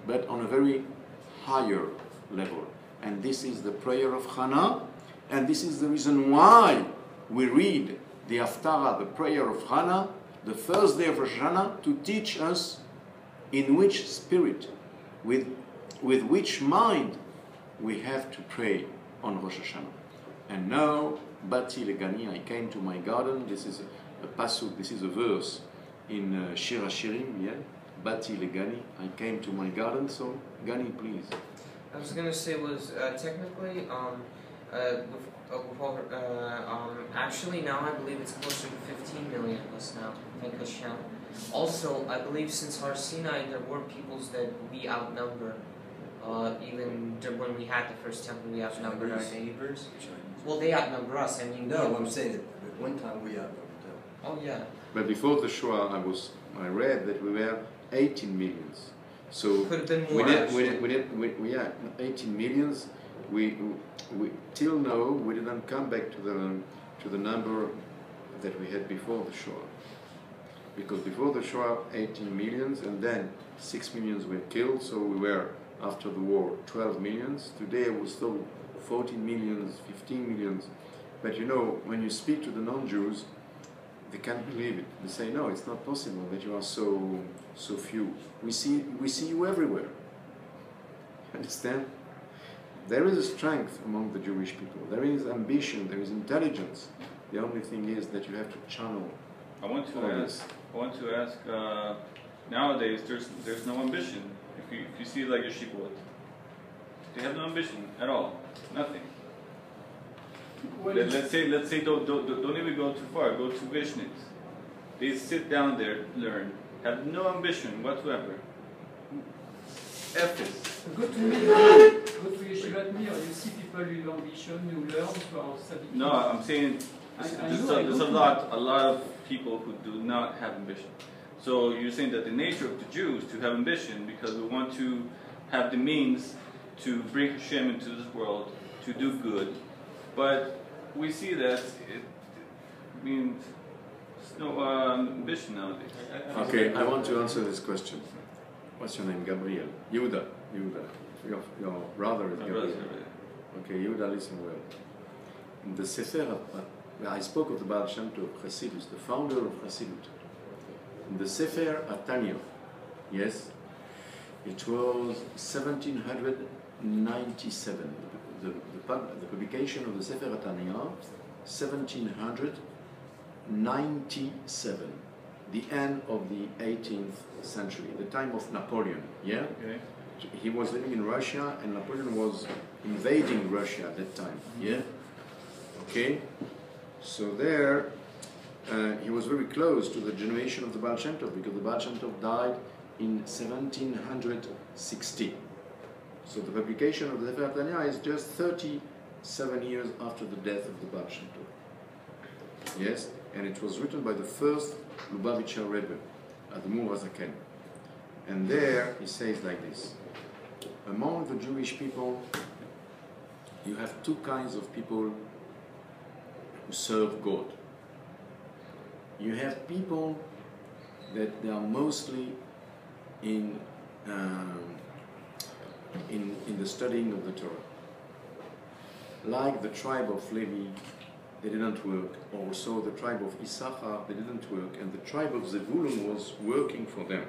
but on a very higher level. And this is the prayer of Hannah, and this is the reason why we read the Haftarah, the prayer of Hannah, the first day of Rosh Hashanah, to teach us in which spirit, with which mind we have to pray on Rosh Hashanah. And now, Bati Legani, I came to my garden. This is a pasuk, this is a verse in Shir HaShirim, yeah? Bati Legani, I came to my garden. So, Gani, please. I was gonna say was technically actually now I believe it's closer to 15 million of us now. Thank Hashem. Also, I believe since Har Sinai there were peoples that we outnumber. Even when we had the first temple, we outnumbered our neighbors. Well, they outnumber us. I mean, no, I'm saying that at one time we outnumbered them. Oh yeah. But before the Shoah, I read that we were 18 millions. So could have been more. we 18 millions. We till now we didn't come back to the number that we had before the Shoah. Because before the Shoah, 18 millions, and then 6 millions were killed. So we were, after the war, 12 millions. Today we're still 14 millions, 15 millions. But you know, when you speak to the non-Jews, they can't believe it. They say, no, it's not possible that you are so few. We see you everywhere. Understand? There is a strength among the Jewish people. There is ambition, there is intelligence. The only thing is that you have to channel. I want to ask. Nowadays, there's no ambition. If you see like your sheep, they have no ambition at all. Nothing. Let's say don't even go too far. Go to Vishnits. They sit down there, learn, have no ambition whatsoever. Efforts. Go to Yeshivat Mir, you see people with ambition, who learn, who are studying. No, I'm saying there's a lot of people who do not have ambition. So you're saying that the nature of the Jews to have ambition because we want to have the means to bring Hashem into this world, to do good, but we see that there's no ambition nowadays. Okay, I want to answer this question. What's your name? Gabriel. Yehuda. Your brother is Gabriel. Okay, Yehuda, listen well. In the Sefer, I spoke of the Baal Shem Tov, Chassidus, the founder of Chassidut. In the Sefer Atanya, yes, it was 1797. The publication of the Sefer Atanya, 1797. The end of the 18th century, the time of Napoleon, yeah? Okay. He was living in Russia and Napoleon was invading Russia at that time, yeah? Okay? So there, he was very close to the generation of the Baal Shem Tov because the Baal Shem Tov died in 1760. So the publication of the Sefer Atanya is just 37 years after the death of the Baal Shem Tov. Yes? And it was written by the first Lubavitcher Rebbe, Admur HaZaken. And there he says like this: among the Jewish people, you have two kinds of people who serve God. You have people that they are mostly in the studying of the Torah, like the tribe of Levi, they didn't work. Also, the tribe of Issachar, they didn't work, and the tribe of Zebulun was working for them.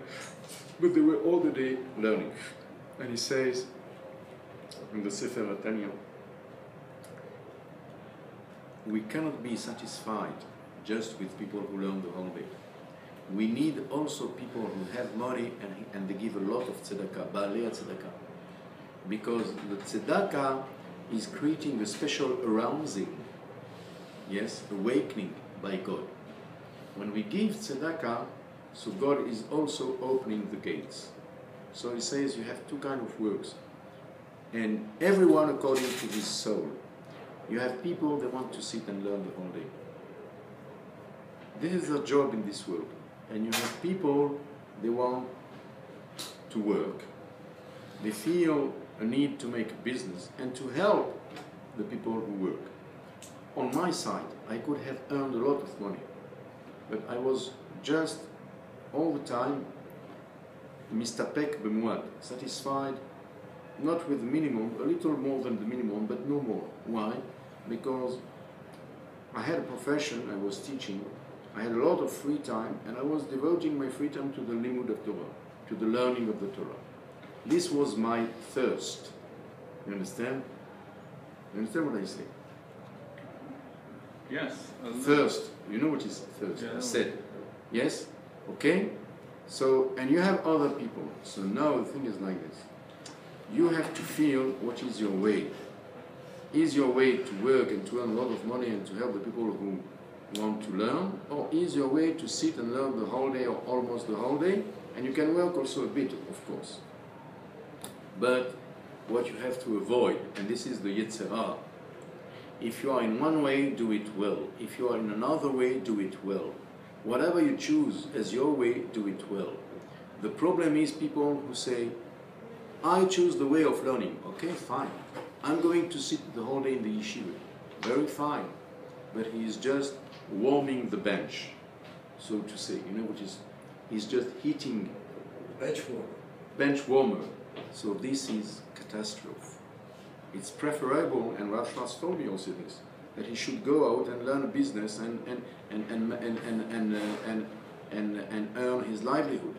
But they were all the day learning. And he says in the Sefer Tanya, we cannot be satisfied just with people who learn the whole day. We need also people who have money and they give a lot of tzedakah, baalei tzedakah. Because the tzedakah is creating a special arousing, yes, awakening by God. When we give tzedakah, so God is also opening the gates. So he says you have two kinds of works. And everyone according to his soul. You have people that want to sit and learn the whole day. This is their job in this world. And you have people, they want to work. They feel a need to make a business and to help the people who work. On my side, I could have earned a lot of money. But I was just all the time mistapek b'muad, satisfied, not with the minimum, a little more than the minimum, but no more. Why? Because I had a profession, I was teaching, I had a lot of free time, and I was devoting my free time to the limud of Torah, to the learning of the Torah. This was my thirst. You understand? You understand what I say? Yes. Thirst. You know what is thirst? I said. Yes? Okay? So, and you have other people. So now the thing is like this. You have to feel what is your way. Is your way to work and to earn a lot of money and to help the people who want to learn? Or is your way to sit and learn the whole day or almost the whole day? And you can work also a bit, of course. But what you have to avoid, and this is the Yetzer Hara, if you are in one way, do it well. If you are in another way, do it well. Whatever you choose as your way, do it well. The problem is people who say, I choose the way of learning. Okay, fine. I'm going to sit the whole day in the yeshiva. Very fine. But he is just warming the bench, so to say. You know what is? He's just heating. Bench warmer. Bench warmer. So this is catastrophe. It's preferable, and Rav Schwartz told me also this, that he should go out and learn a business and earn his livelihood.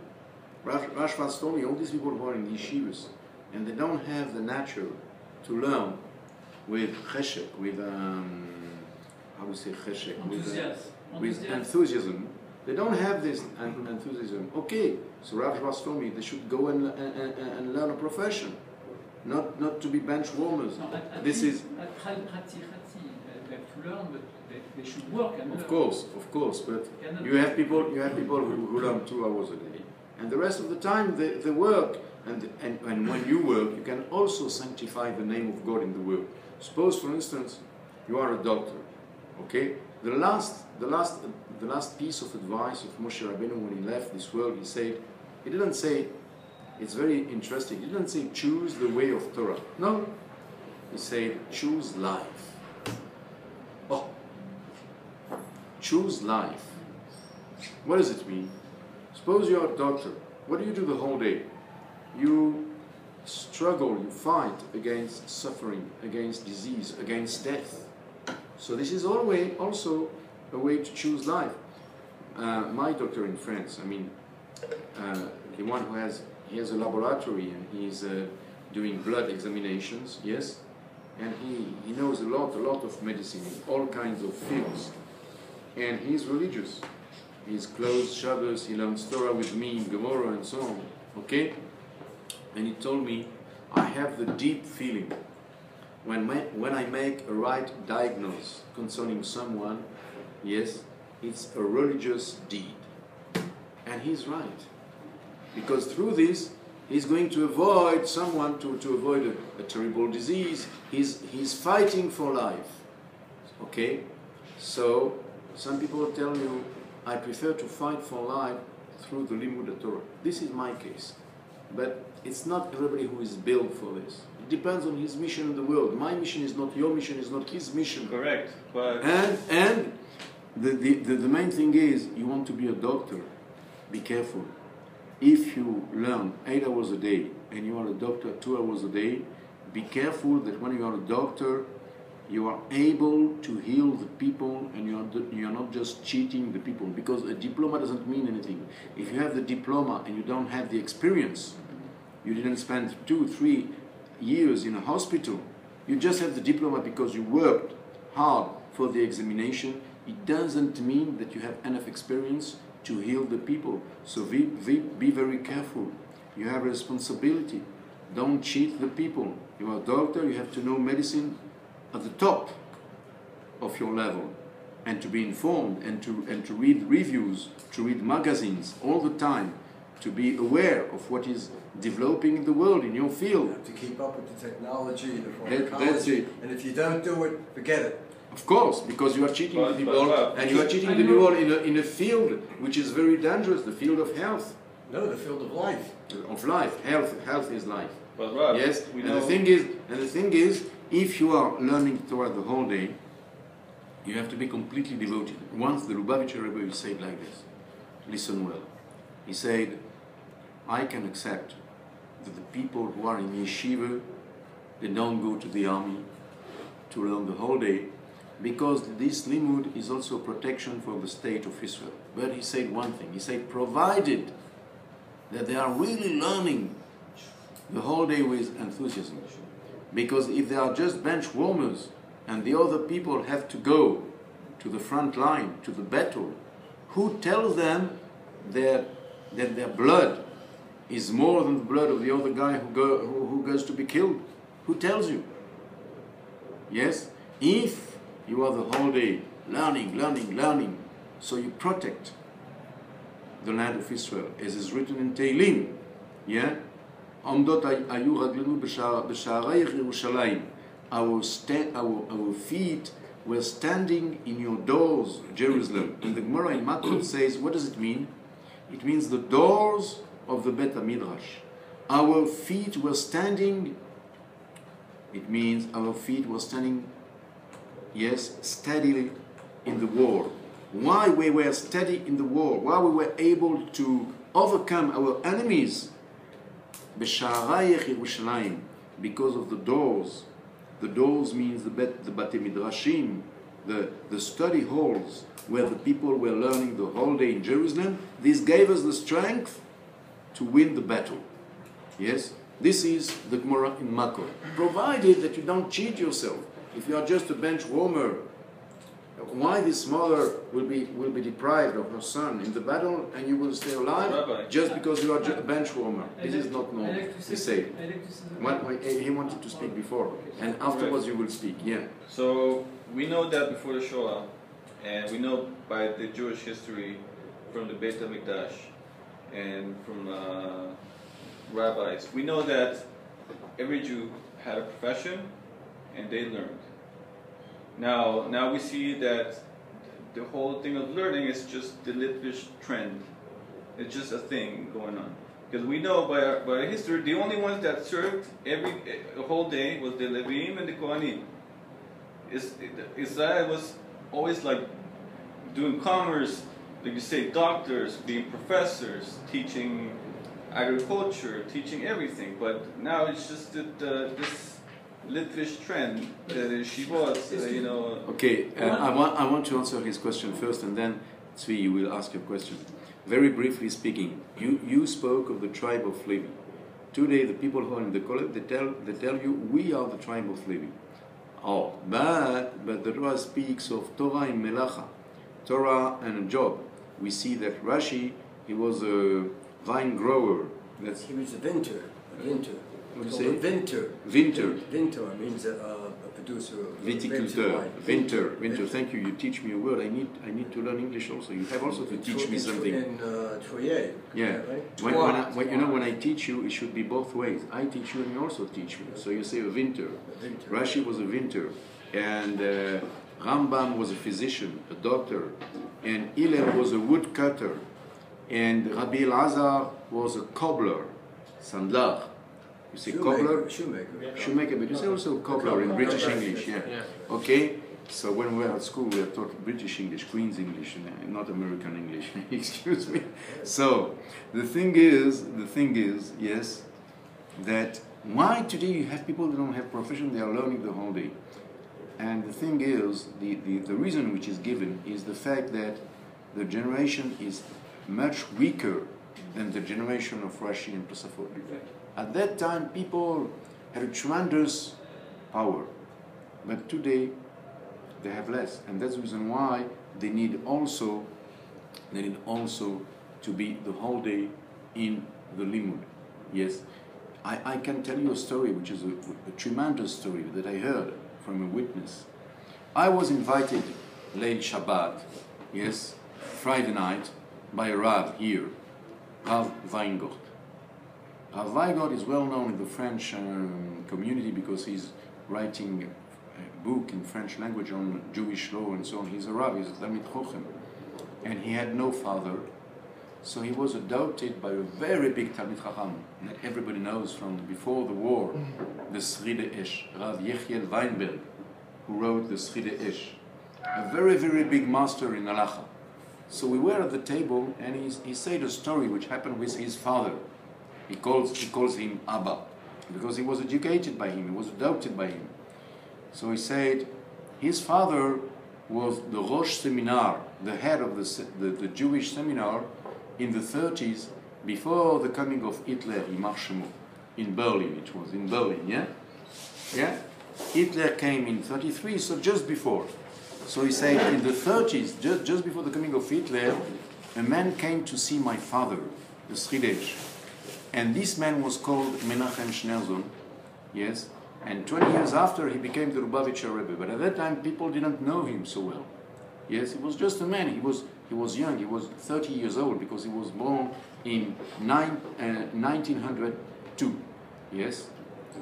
Rav Schwartz told me all these people who are in yeshivas and they don't have the natural to learn with cheshek, with how we say cheshek, with enthusiasm. They don't have this enthusiasm. Okay, so Rav Schwartz told me they should go and learn a profession, not to be bench warmers. No, This is they have to learn, but they should work and learn. of course, but you have people who learn 2 hours a day, and the rest of the time they work. And when you work, you can also sanctify the name of God in the work. Suppose, for instance, you are a doctor. Okay, the last piece of advice of Moshe Rabbeinu when he left this world, he didn't say, it's very interesting. He didn't say choose the way of Torah. No, he said choose life. Oh, choose life. What does it mean? Suppose you are a doctor. What do you do the whole day? You struggle, you fight against suffering, against disease, against death. So this is always also a way to choose life. My doctor in France, the one who he has a laboratory and he's doing blood examinations, yes, and he knows a lot of medicine in all kinds of fields, and he's religious. He's closed Shabbos, he learns Torah with me, Gemara and so on, okay? And he told me, I have the deep feeling when I make a right diagnosis concerning someone, yes, it's a religious deed. And he's right. Because through this, he's going to avoid someone, to avoid a terrible disease. He's fighting for life. Okay? So, some people tell you, I prefer to fight for life through the limud Torah. This is my case. But it's not everybody who is built for this. It depends on his mission in the world. My mission is not your mission, is not his mission. Correct. But and the main thing is, you want to be a doctor, be careful. If you learn 8 hours a day and you are a doctor 2 hours a day, be careful that when you are a doctor, you are able to heal the people, and you're not just cheating the people, because a diploma doesn't mean anything. If you have the diploma and you don't have the experience, you didn't spend 2-3 years in a hospital, you just have the diploma because you worked hard for the examination, it doesn't mean that you have enough experience to heal the people. So be very careful. You have a responsibility. Don't cheat the people. You are a doctor, you have to know medicine at the top of your level, and to be informed, and to read reviews, to read magazines all the time, to be aware of what is developing in the world, in your You field. have to keep up with the technology, the That's pharmacology, it. and if you don't do it, forget it. Of course, because you are cheating the people, and you are cheating the people in a field which is very dangerous, the field of health, No, the field of life. of life. Health is life. But Rob, Yes, we and know. the thing is, if you are learning Torah the whole day, you have to be completely devoted. Once the Lubavitcher Rebbe said like this, listen well. He said, I can accept that the people who are in yeshiva, they don't go to the army to learn the whole day, because this limud is also protection for the state of Israel. But he said one thing, he said, provided that they are really learning the whole day with enthusiasm. Because if they are just bench warmers and the other people have to go to the front line, to the battle, who tells them that their blood is more than the blood of the other guy who goes to be killed? Who tells you? Yes? If you are the whole day learning, so you protect the land of Israel, as is written in Tehillim, yeah? עומדות היו רגלינו בשערייך ירושלים. Our feet were standing in your doors, Jerusalem. And the Gemara in Makot says, what does it mean? It means the doors of the Bet HaMidrash. Our feet were standing, it means our feet were standing, yes, steadily in the war. Why we were steady in the war? Why we were able to overcome our enemies? B'sha'arayich Yerushalayim, because of the doors. The doors means the Batei Midrashim, the study halls where the people were learning the whole day in Jerusalem. This gave us the strength to win the battle. Yes? This is the Gemara in Makot. Provided that you don't cheat yourself. If you are just a bench warmer, why this mother will be deprived of her son in the battle and you will stay alive just because you are just a bench warmer? This is not normal. He said. He wanted to speak before, and afterwards you will speak. Yeah. So we know that before the Shoah, and we know by the Jewish history from the Beit HaMikdash and from rabbis, we know that every Jew had a profession and they learned. Now we see that the whole thing of learning is just the Litvish trend. It's just a thing going on. Because we know by our history, the only ones that served the whole day was the Leviim and the Kohanim. Israel was always like doing commerce, like you say, doctors, being professors, teaching agriculture, teaching everything. But now it's just that this Litvish trend, she was, Okay, I want to answer his question first, and then Tzvi, you will ask your question. Very briefly speaking, you spoke of the tribe of Levi. Today, the people who are in the college, they tell you, we are the tribe of Levi. Oh, but the Torah speaks of Torah and Melacha, Torah and a job. We see that Rashi, he was a vine grower. He was a vinter. What do you say? Vinter. Vinter means a producer of Viticulteur. Vinter. Thank you. You teach me a word. I need to learn English also. You have also to teach me something. In Troyer. Yeah. Right? When I teach you, it should be both ways. I teach you and you also teach me. So you say a vinter. Rashi was a vinter, and Rambam was a physician, a doctor, and Hillel was a woodcutter, and Rabbi Elazar was a cobbler, sandlar. You say cobbler? Shoemaker, but you say also cobbler in British English, yeah. Okay? So when we were at school, we were taught British English, Queen's English, and not American English. Excuse me. So the thing is, yes, that why today you have people that don't have profession, they are learning the whole day. And the thing is, the reason which is given is the fact that the generation is much weaker than the generation of Rashi and Tosafot. At that time, people had a tremendous power, but today they have less, and that's the reason why they need also to be the whole day in the limud. Yes, I can tell you a story which is a tremendous story that I heard from a witness. I was invited late Shabbat, yes, Friday night, by a Rav here, Rav Weingart. Rav Weingart is well known in the French community because he's writing a book in French language on Jewish law and so on. He's a Rav, he's a Talmid Chochem. And he had no father, so he was adopted by a very big Talmid Chacham that everybody knows from before the war, the Sride Esh, Rav Yechiel Weinberg, who wrote the Sride Esh, a very, very big master in Halacha. So we were at the table, and he said a story which happened with his father. He calls him Abba, because he was educated by him, he was adopted by him. So he said his father was the Rosh Seminar, the head of the Jewish seminar in the 30s, before the coming of Hitler, in Berlin. It was in Berlin, yeah? Yeah? Hitler came in 33, so just before. So he said in the 30s, just before the coming of Hitler, a man came to see my father, the Sridesh. And this man was called Menachem Schneerson, yes? And 20 years after, he became the Lubavitcher Rebbe. But at that time, people didn't know him so well. Yes, he was just a man. He was young. He was 30 years old because he was born in 1902. Yes,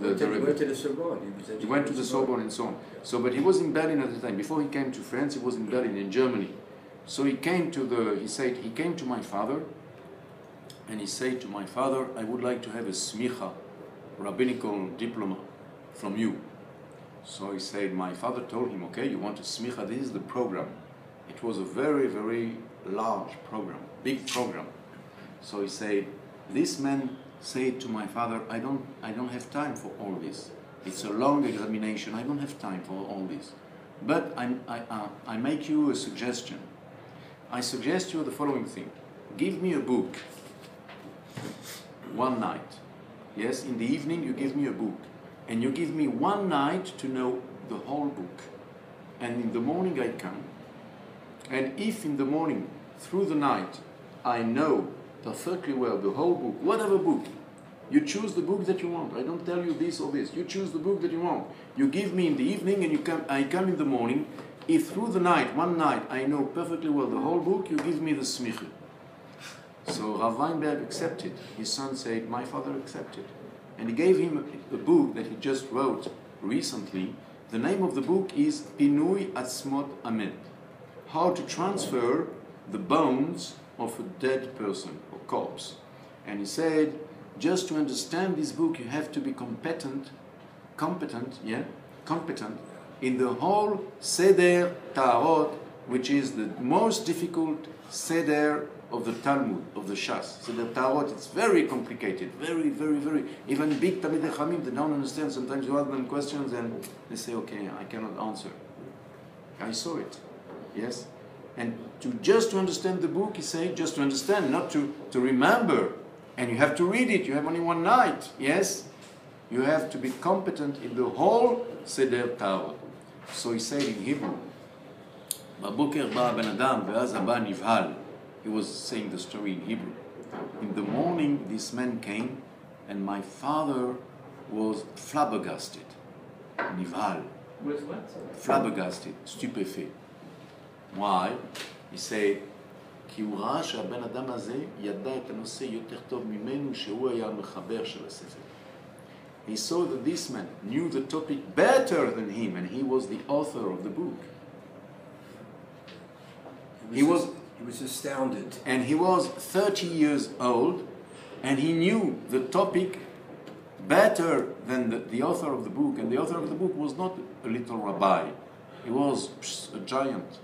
He went to the Sorbonne. He went to the Sorbonne and so on. So, but he was in Berlin at the time. Before he came to France, he was in Berlin, in Germany. So he came to he came to my father, and he said to my father, I would like to have a smicha, rabbinical diploma, from you. So he said, my father told him, okay, you want a smicha, this is the program. It was a very, very large program, big program. So he said, this man said to my father, I don't have time for all this. It's a long examination, I don't have time for all this. But I make you a suggestion. I suggest you the following thing. Give me a book, one night. Yes, in the evening you give me a book. And you give me one night to know the whole book. And in the morning I come. And if in the morning, through the night, I know perfectly well the whole book, whatever book, you choose the book that you want. I don't tell you this or this. You choose the book that you want. You give me in the evening and I come in the morning. If through the night, one night, I know perfectly well the whole book, you give me the smicha. So Rav Weinberg accepted. His son said, my father accepted. And he gave him a book that he just wrote recently. The name of the book is Pinui Atzmot Amet. How to transfer the bones of a dead person or corpse. And he said, just to understand this book, you have to be competent in the whole Seder Ta'arot, which is the most difficult Seder of the Talmud, of the Shas. Seder Ta'arot, it's very complicated, very, very, very. Even big Talmidei Chachamim, they don't understand. Sometimes you ask them questions and they say, okay, I cannot answer. I saw it, yes? And just to understand the book, he said, just to understand, not to remember. And you have to read it, you have only one night, yes? You have to be competent in the whole Seder Ta'arot. So he said in Hebrew, בבוקר בא הבן אדם ואז הבא נבהל. He was saying the story in Hebrew. In the morning, this man came, and my father was flabbergasted. Nivhal. Was what? Flabbergasted, stupéfait. Why? He said, כי הוא ראה שהבן אדם הזה ידע את הנושא יותר טוב ממנו, שהוא היה המחבר של הספר. He saw that this man knew the topic better than him, and he was the author of the book. He was astounded. And he was 30 years old, and he knew the topic better than the author of the book. And the author of the book was not a little rabbi. He was a giant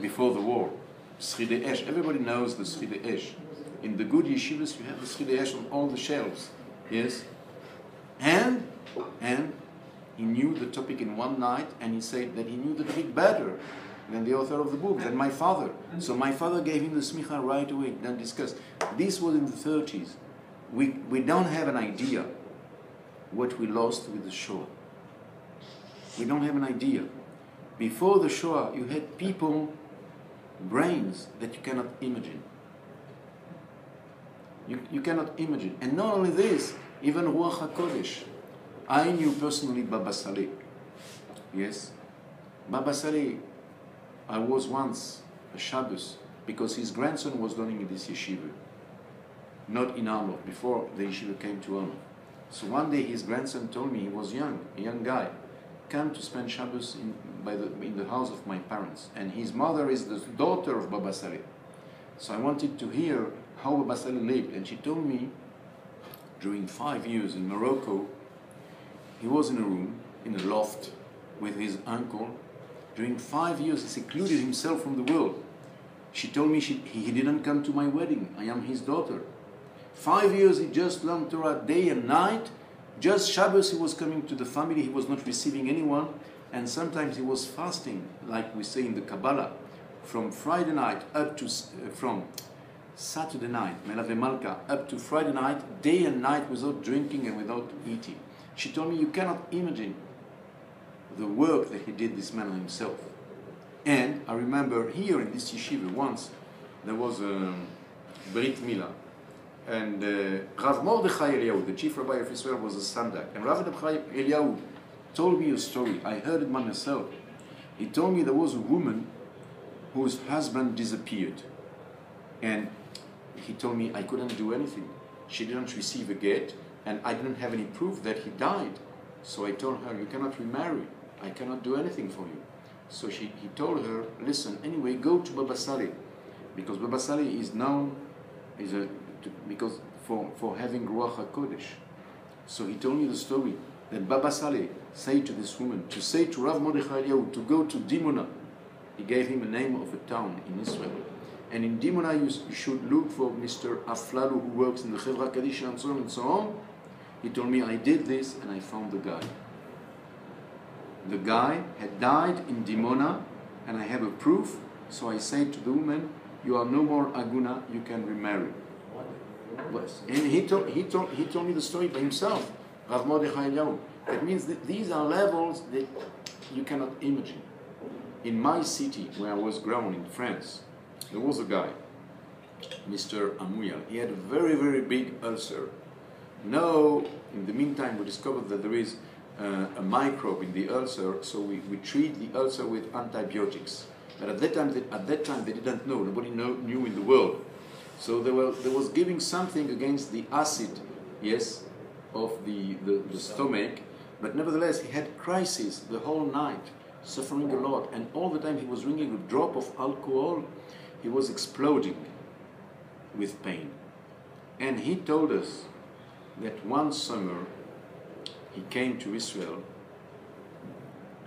before the war. Sride Esh. Everybody knows the Sride Esh. In the good yeshivas, you have the Sride Esh on all the shelves. Yes? And He knew the topic in one night, and he said that he knew the topic better than the author of the book, than my father. So my father gave him the smicha right away, then discussed. This was in the 30s. We don't have an idea what we lost with the Shoah. We don't have an idea. Before the Shoah, you had people, brains that you cannot imagine. You cannot imagine. And not only this, even Ruach HaKodesh. I knew personally Baba Saleh. Yes? Baba Saleh, I was once a Shabbos, because his grandson was learning in this yeshiva. Not in Arnold, before the yeshiva came to Arnold. So one day his grandson told me, he was young, a young guy, come to spend Shabbos in the house of my parents. And his mother is the daughter of Baba Saleh. So I wanted to hear how Baba Saleh lived. And she told me, during 5 years in Morocco, he was in a room, in a loft, with his uncle. During 5 years, he secluded himself from the world. She told me he didn't come to my wedding. I am his daughter. 5 years he just learned Torah day and night. Just Shabbos he was coming to the family. He was not receiving anyone. And sometimes he was fasting, like we say in the Kabbalah, from Friday night up to, from Saturday night, Melave Malka, up to Friday night, day and night, without drinking and without eating. She told me, you cannot imagine the work that he did, this man on himself. And I remember here in this yeshiva, once there was a Brit Milah, and Rav Mordechai Eliyahu, the chief rabbi of Israel, was a Sandak. And Rav Mordechai Eliyahu told me a story. I heard it by myself. He told me there was a woman whose husband disappeared. And he told me I couldn't do anything. She didn't receive a get, and I didn't have any proof that he died. So I told her, you cannot remarry. I cannot do anything for you. So he told her, listen, anyway, go to Baba Saleh, because Baba Saleh is known because for having Ruach HaKodesh. So he told me the story that Baba Saleh said to this woman, to say to Rav Mordechai Eliyahu to go to Dimona. He gave him a name of a town in Israel. And in Dimona you should look for Mr. Aflalu, who works in the Chevra Kadisha and so on and so on. He told me, I did this and I found the guy. The guy had died in Dimona, and I have a proof. So I said to the woman, you are no more Aguna, you can remarry. And he told me the story by himself, Rav Mordechai Eliyahu. That means that these are levels that you cannot imagine. In my city, where I was grown in France, there was a guy, Mr. Amouya. He had a very, very big ulcer. Now, in the meantime, we discovered that there is a microbe in the ulcer, so we treat the ulcer with antibiotics. But at that time they didn't know. Nobody knew in the world. So there was giving something against the acid, yes, of the stomach. But nevertheless, he had crisis the whole night, suffering a lot. And all the time he was drinking a drop of alcohol, he was exploding with pain. And he told us that one summer he came to Israel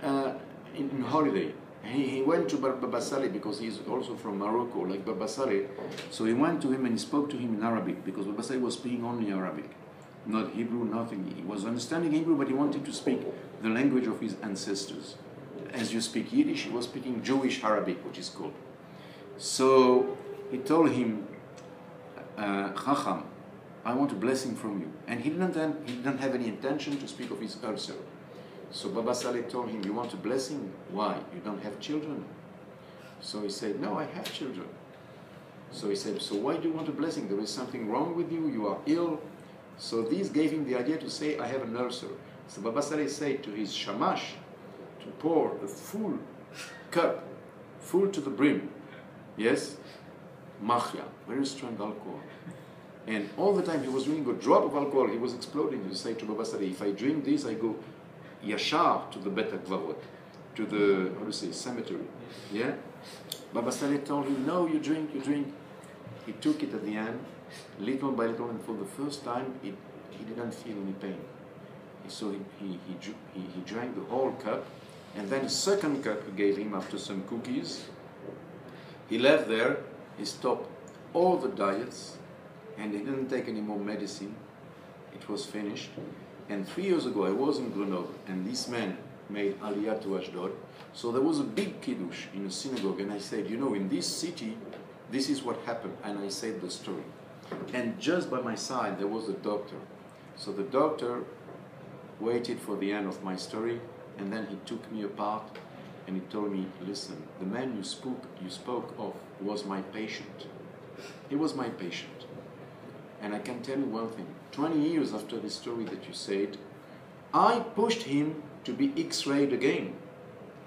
in holiday. He went to Baba Saleh because he's also from Morocco, like Baba Saleh. So he went to him and he spoke to him in Arabic, because Baba Saleh was speaking only Arabic, not Hebrew, nothing. He was understanding Hebrew, but he wanted to speak the language of his ancestors. As you speak Yiddish, he was speaking Jewish Arabic, which is called. So he told him, Chacham, I want a blessing from you. And he didn't have any intention to speak of his ulcer. So Baba Saleh told him, you want a blessing? Why? You don't have children? So he said, no, I have children. So he said, so why do you want a blessing? There is something wrong with you? You are ill? So this gave him the idea to say, I have an ulcer. So Baba Saleh said to his shamash to pour a full cup, full to the brim. Yes? Machia, very strong alcohol. And all the time he was drinking a drop of alcohol, he was exploding. He said to Baba Saleh, if I drink this, I go yashar to the Bet HaKvarot, to the, cemetery. Yeah? Baba Saleh told him, no, you drink. He took it at the end, little by little, and for the first time, he didn't feel any pain. So he drank the whole cup, and then the second cup he gave him after some cookies. He left there, he stopped all the diets, and he didn't take any more medicine. It was finished. And 3 years ago I was in Grenoble, and this man made Aliyah to Ashdod. So there was a big kiddush in a synagogue, and I said, you know, in this city, this is what happened, and I said the story. And just by my side there was a doctor. So the doctor waited for the end of my story, and then he took me apart and he told me, listen, the man you spoke of was my patient. He was my patient. And I can tell you one thing, 20 years after the story that you said, I pushed him to be x-rayed again,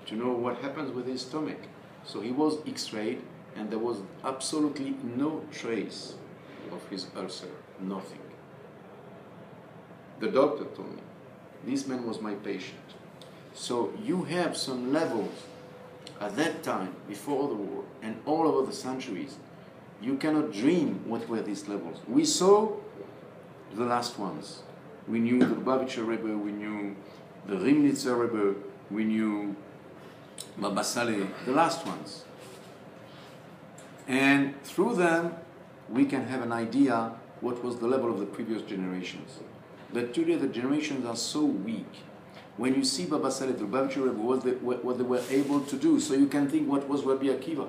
to know what happens with his stomach. So he was x-rayed, and there was absolutely no trace of his ulcer, nothing. The doctor told me, this man was my patient. So you have some levels at that time, before the war, and all over the centuries. You cannot dream what were these levels. We saw the last ones. We knew the Lubavitcher Rebbe, we knew the Rimnitzer Rebbe, we knew Baba Saleh, the last ones. And through them, we can have an idea what was the level of the previous generations. But today the generations are so weak. When you see Baba Saleh, the Lubavitcher Rebbe, what they were able to do, so you can think what was Rabbi Akiva,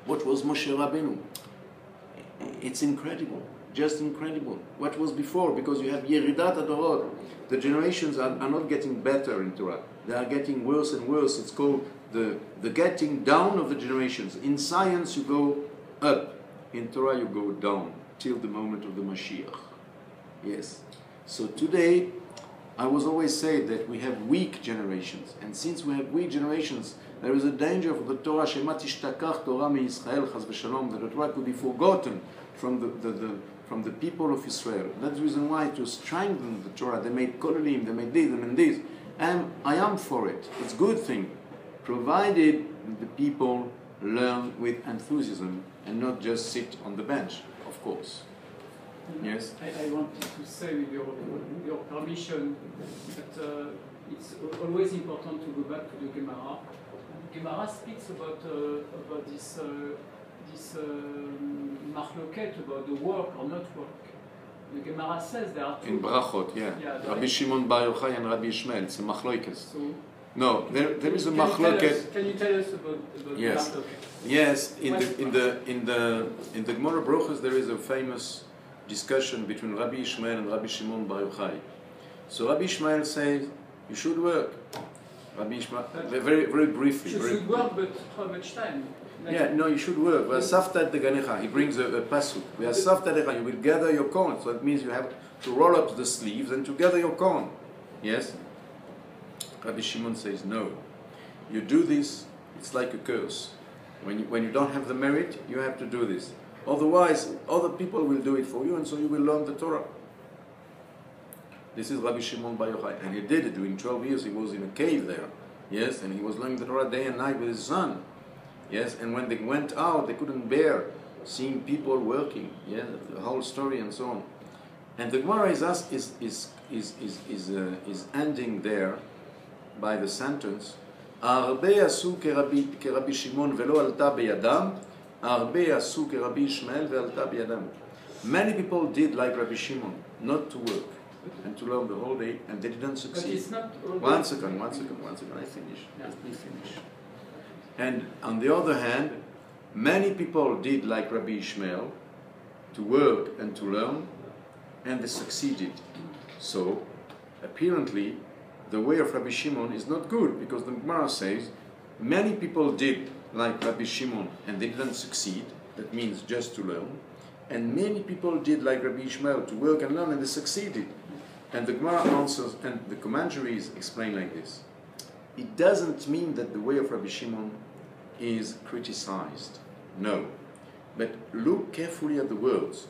what was Moshe Rabbeinu. It's incredible, just incredible. What was before, because you have Yeridat Adorot. The generations are not getting better in Torah. They are getting worse and worse. It's called the getting down of the generations. In science you go up, in Torah you go down, till the moment of the Mashiach. Yes. So today, I was always said that we have weak generations. And since we have weak generations, there is a danger for the Torah, Shema tishtakach Torah meYisrael, chas v'shalom, that the Torah could be forgotten from the people of Israel. That's the reason why, to strengthen the Torah, they made kolelim, they made this, they made this. And I am for it. It's a good thing, provided the people learn with enthusiasm and not just sit on the bench, of course. Yes? I wanted to say, with your permission, that it's always important to go back to the Gemara. Gemara speaks about this machloket, about the work or not work. The Gemara says there are two. In Brachot, yeah. Rabbi Shimon Bar Yochai and Rabbi Ishmael. It's a machloket. So, no, there is a machloket. Can you tell us about yes. the machloket? Yes, in the Gemara Brochos there is a famous discussion between Rabbi Ishmael and Rabbi Shimon Bar Yochai. So Rabbi Ishmael says you should work. Rabbi Ishmael, very briefly. You should work, but how much time? Yeah, no, you should work. He brings a pasuk. You will gather your corn. So that means you have to roll up the sleeves and to gather your corn. Yes? Rabbi Shimon says, no. You do this, it's like a curse. When you don't have the merit, you have to do this. Otherwise, other people will do it for you, and so you will learn the Torah. This is Rabbi Shimon Bar Yochai. And he did it. During 12 years, he was in a cave there. Yes? And he was learning the Torah day and night with his son. Yes, and when they went out, they couldn't bear seeing people working. Yeah, the whole story and so on. And the Gemara is ending there by the sentence: "Arbe asu keRabbi Shimon velo alta beyadam, arbe asu keRabbi Ishmael ve'alta beyadam." Many people did like Rabbi Shimon, not to work and to learn the whole day, and they didn't succeed. But it's not all One second. I finish. Yeah. Let me finish. And on the other hand, many people did like Rabbi Ishmael, to work and to learn, and they succeeded. So, apparently, the way of Rabbi Shimon is not good, because the Gemara says, many people did like Rabbi Shimon, and they didn't succeed. That means just to learn. And many people did like Rabbi Ishmael, to work and learn, and they succeeded. And the Gemara answers, and the commentaries explain like this. It doesn't mean that the way of Rabbi Shimon is criticized. No. But look carefully at the words.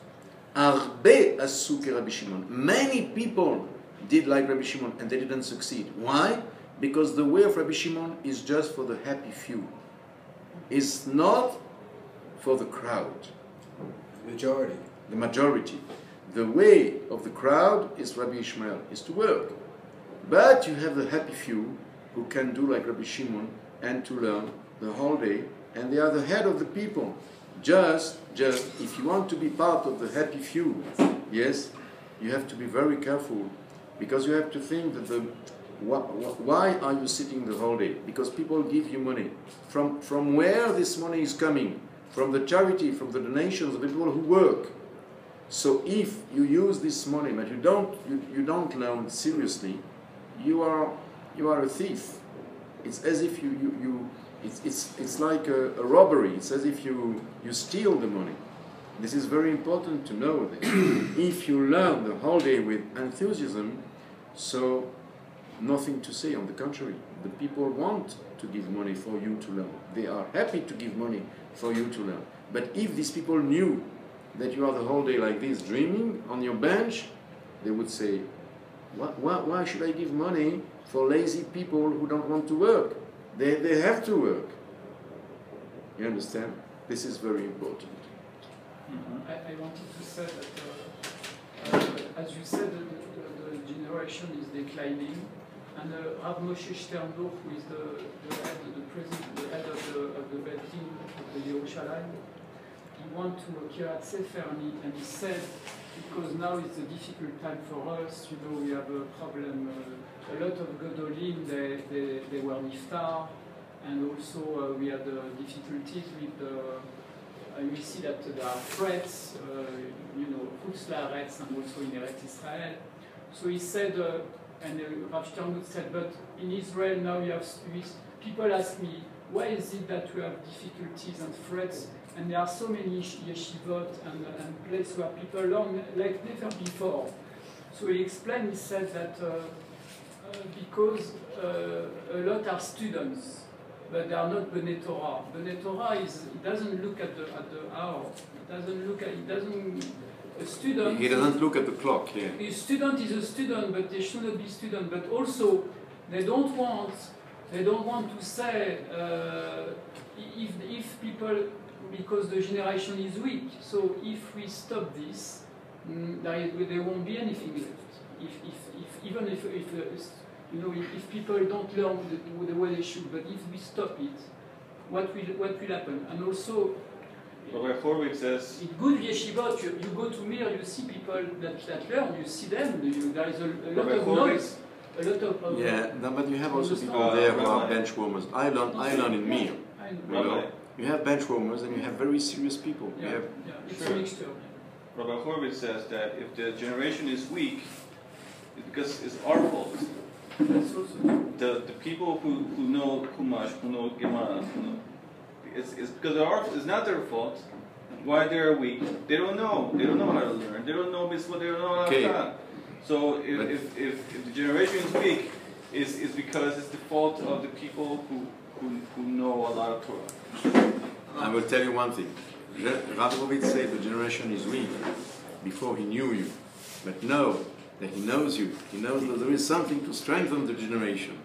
Arbe asu keRabbi Shimon. Many people did like Rabbi Shimon and they didn't succeed. Why? Because the way of Rabbi Shimon is just for the happy few. It's not for the crowd. Majority. The majority. The way of the crowd is Rabbi Ishmael, is to work. But you have the happy few who can do like Rabbi Shimon and to learn the whole day, and they are the head of the people. Just if you want to be part of the happy few, yes, you have to be very careful Because you have to think that why are you sitting the whole day? Because people give you money. From where this money is coming? From the charity, from the donations of the people who work. So if you use this money but you don't learn seriously, you are a thief. It's as if it's like a robbery. It's as if you steal the money. This is very important to know this. If you learn the whole day with enthusiasm, so nothing to say. On the contrary, the people want to give money for you to learn. They are happy to give money for you to learn. But if these people knew that you are the whole day like this, dreaming on your bench, they would say, why should I give money for lazy people who don't want to work? They have to work. You understand? This is very important. I wanted to say that, as you said, the generation is declining, and Rav Moshe Sternbuch, who is the head of the Beit Din of the Yerushalayim, he went to Kiryat Sefer and he said, because now it's a difficult time for us, we have a problem, a lot of Gedolim, they were niftar, and also we had difficulties with we see that there are threats, Chutz La'aretz and also in Eretz Israel. So he said, and Rav Sternbuch said, but in Israel now you have people ask me, why is it that we have difficulties and threats, and there are so many yeshivot and places where people learn like never before. So he explained, he said that because a lot are students, but they are not Bnei Torah. Bnei Torah it doesn't look at the hour. A student. He doesn't look at the clock. Yeah. A student is a student, but they should not be student. But also, they don't want to say if people, because the generation is weak. So if we stop this, there won't be anything left. Even if people don't learn the way they should, but if we stop it, what will happen? And also, Rabbi Horowitz says, in good yeshivot, you go to Mir, you see people that learn, you see them. There is a lot of noise, a lot of. But you have also people there who are bench warmers. I learn in Mir. You have bench warmers and you have very serious people. It's a mixture. Rabbi Horowitz says that if the generation is weak, it's because it's our fault. The people who know Chumash, who know Gemara, it's because it's not their fault. Why they are weak? They don't know. They don't know how to learn. They don't know mitzvah. They don't know how to. So if the generation is weak, it's because it's the fault of the people who know a lot of Torah. I will tell you one thing. Rav Rovitz said the generation is weak before he knew you, but now that he knows you, he knows that there is something to strengthen the generation.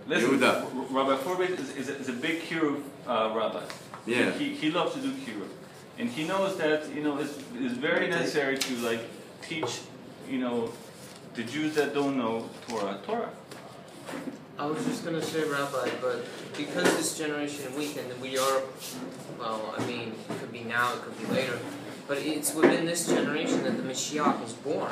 Listen, Rabbi Horowitz is a big kiruv rabbi. Yeah. He loves to do kiruv, and he knows that it's very necessary to teach the Jews that don't know Torah. I was just going to say, Rabbi, but because this generation is weak, and we are, it could be now, it could be later, but it's within this generation that the Mashiach is born.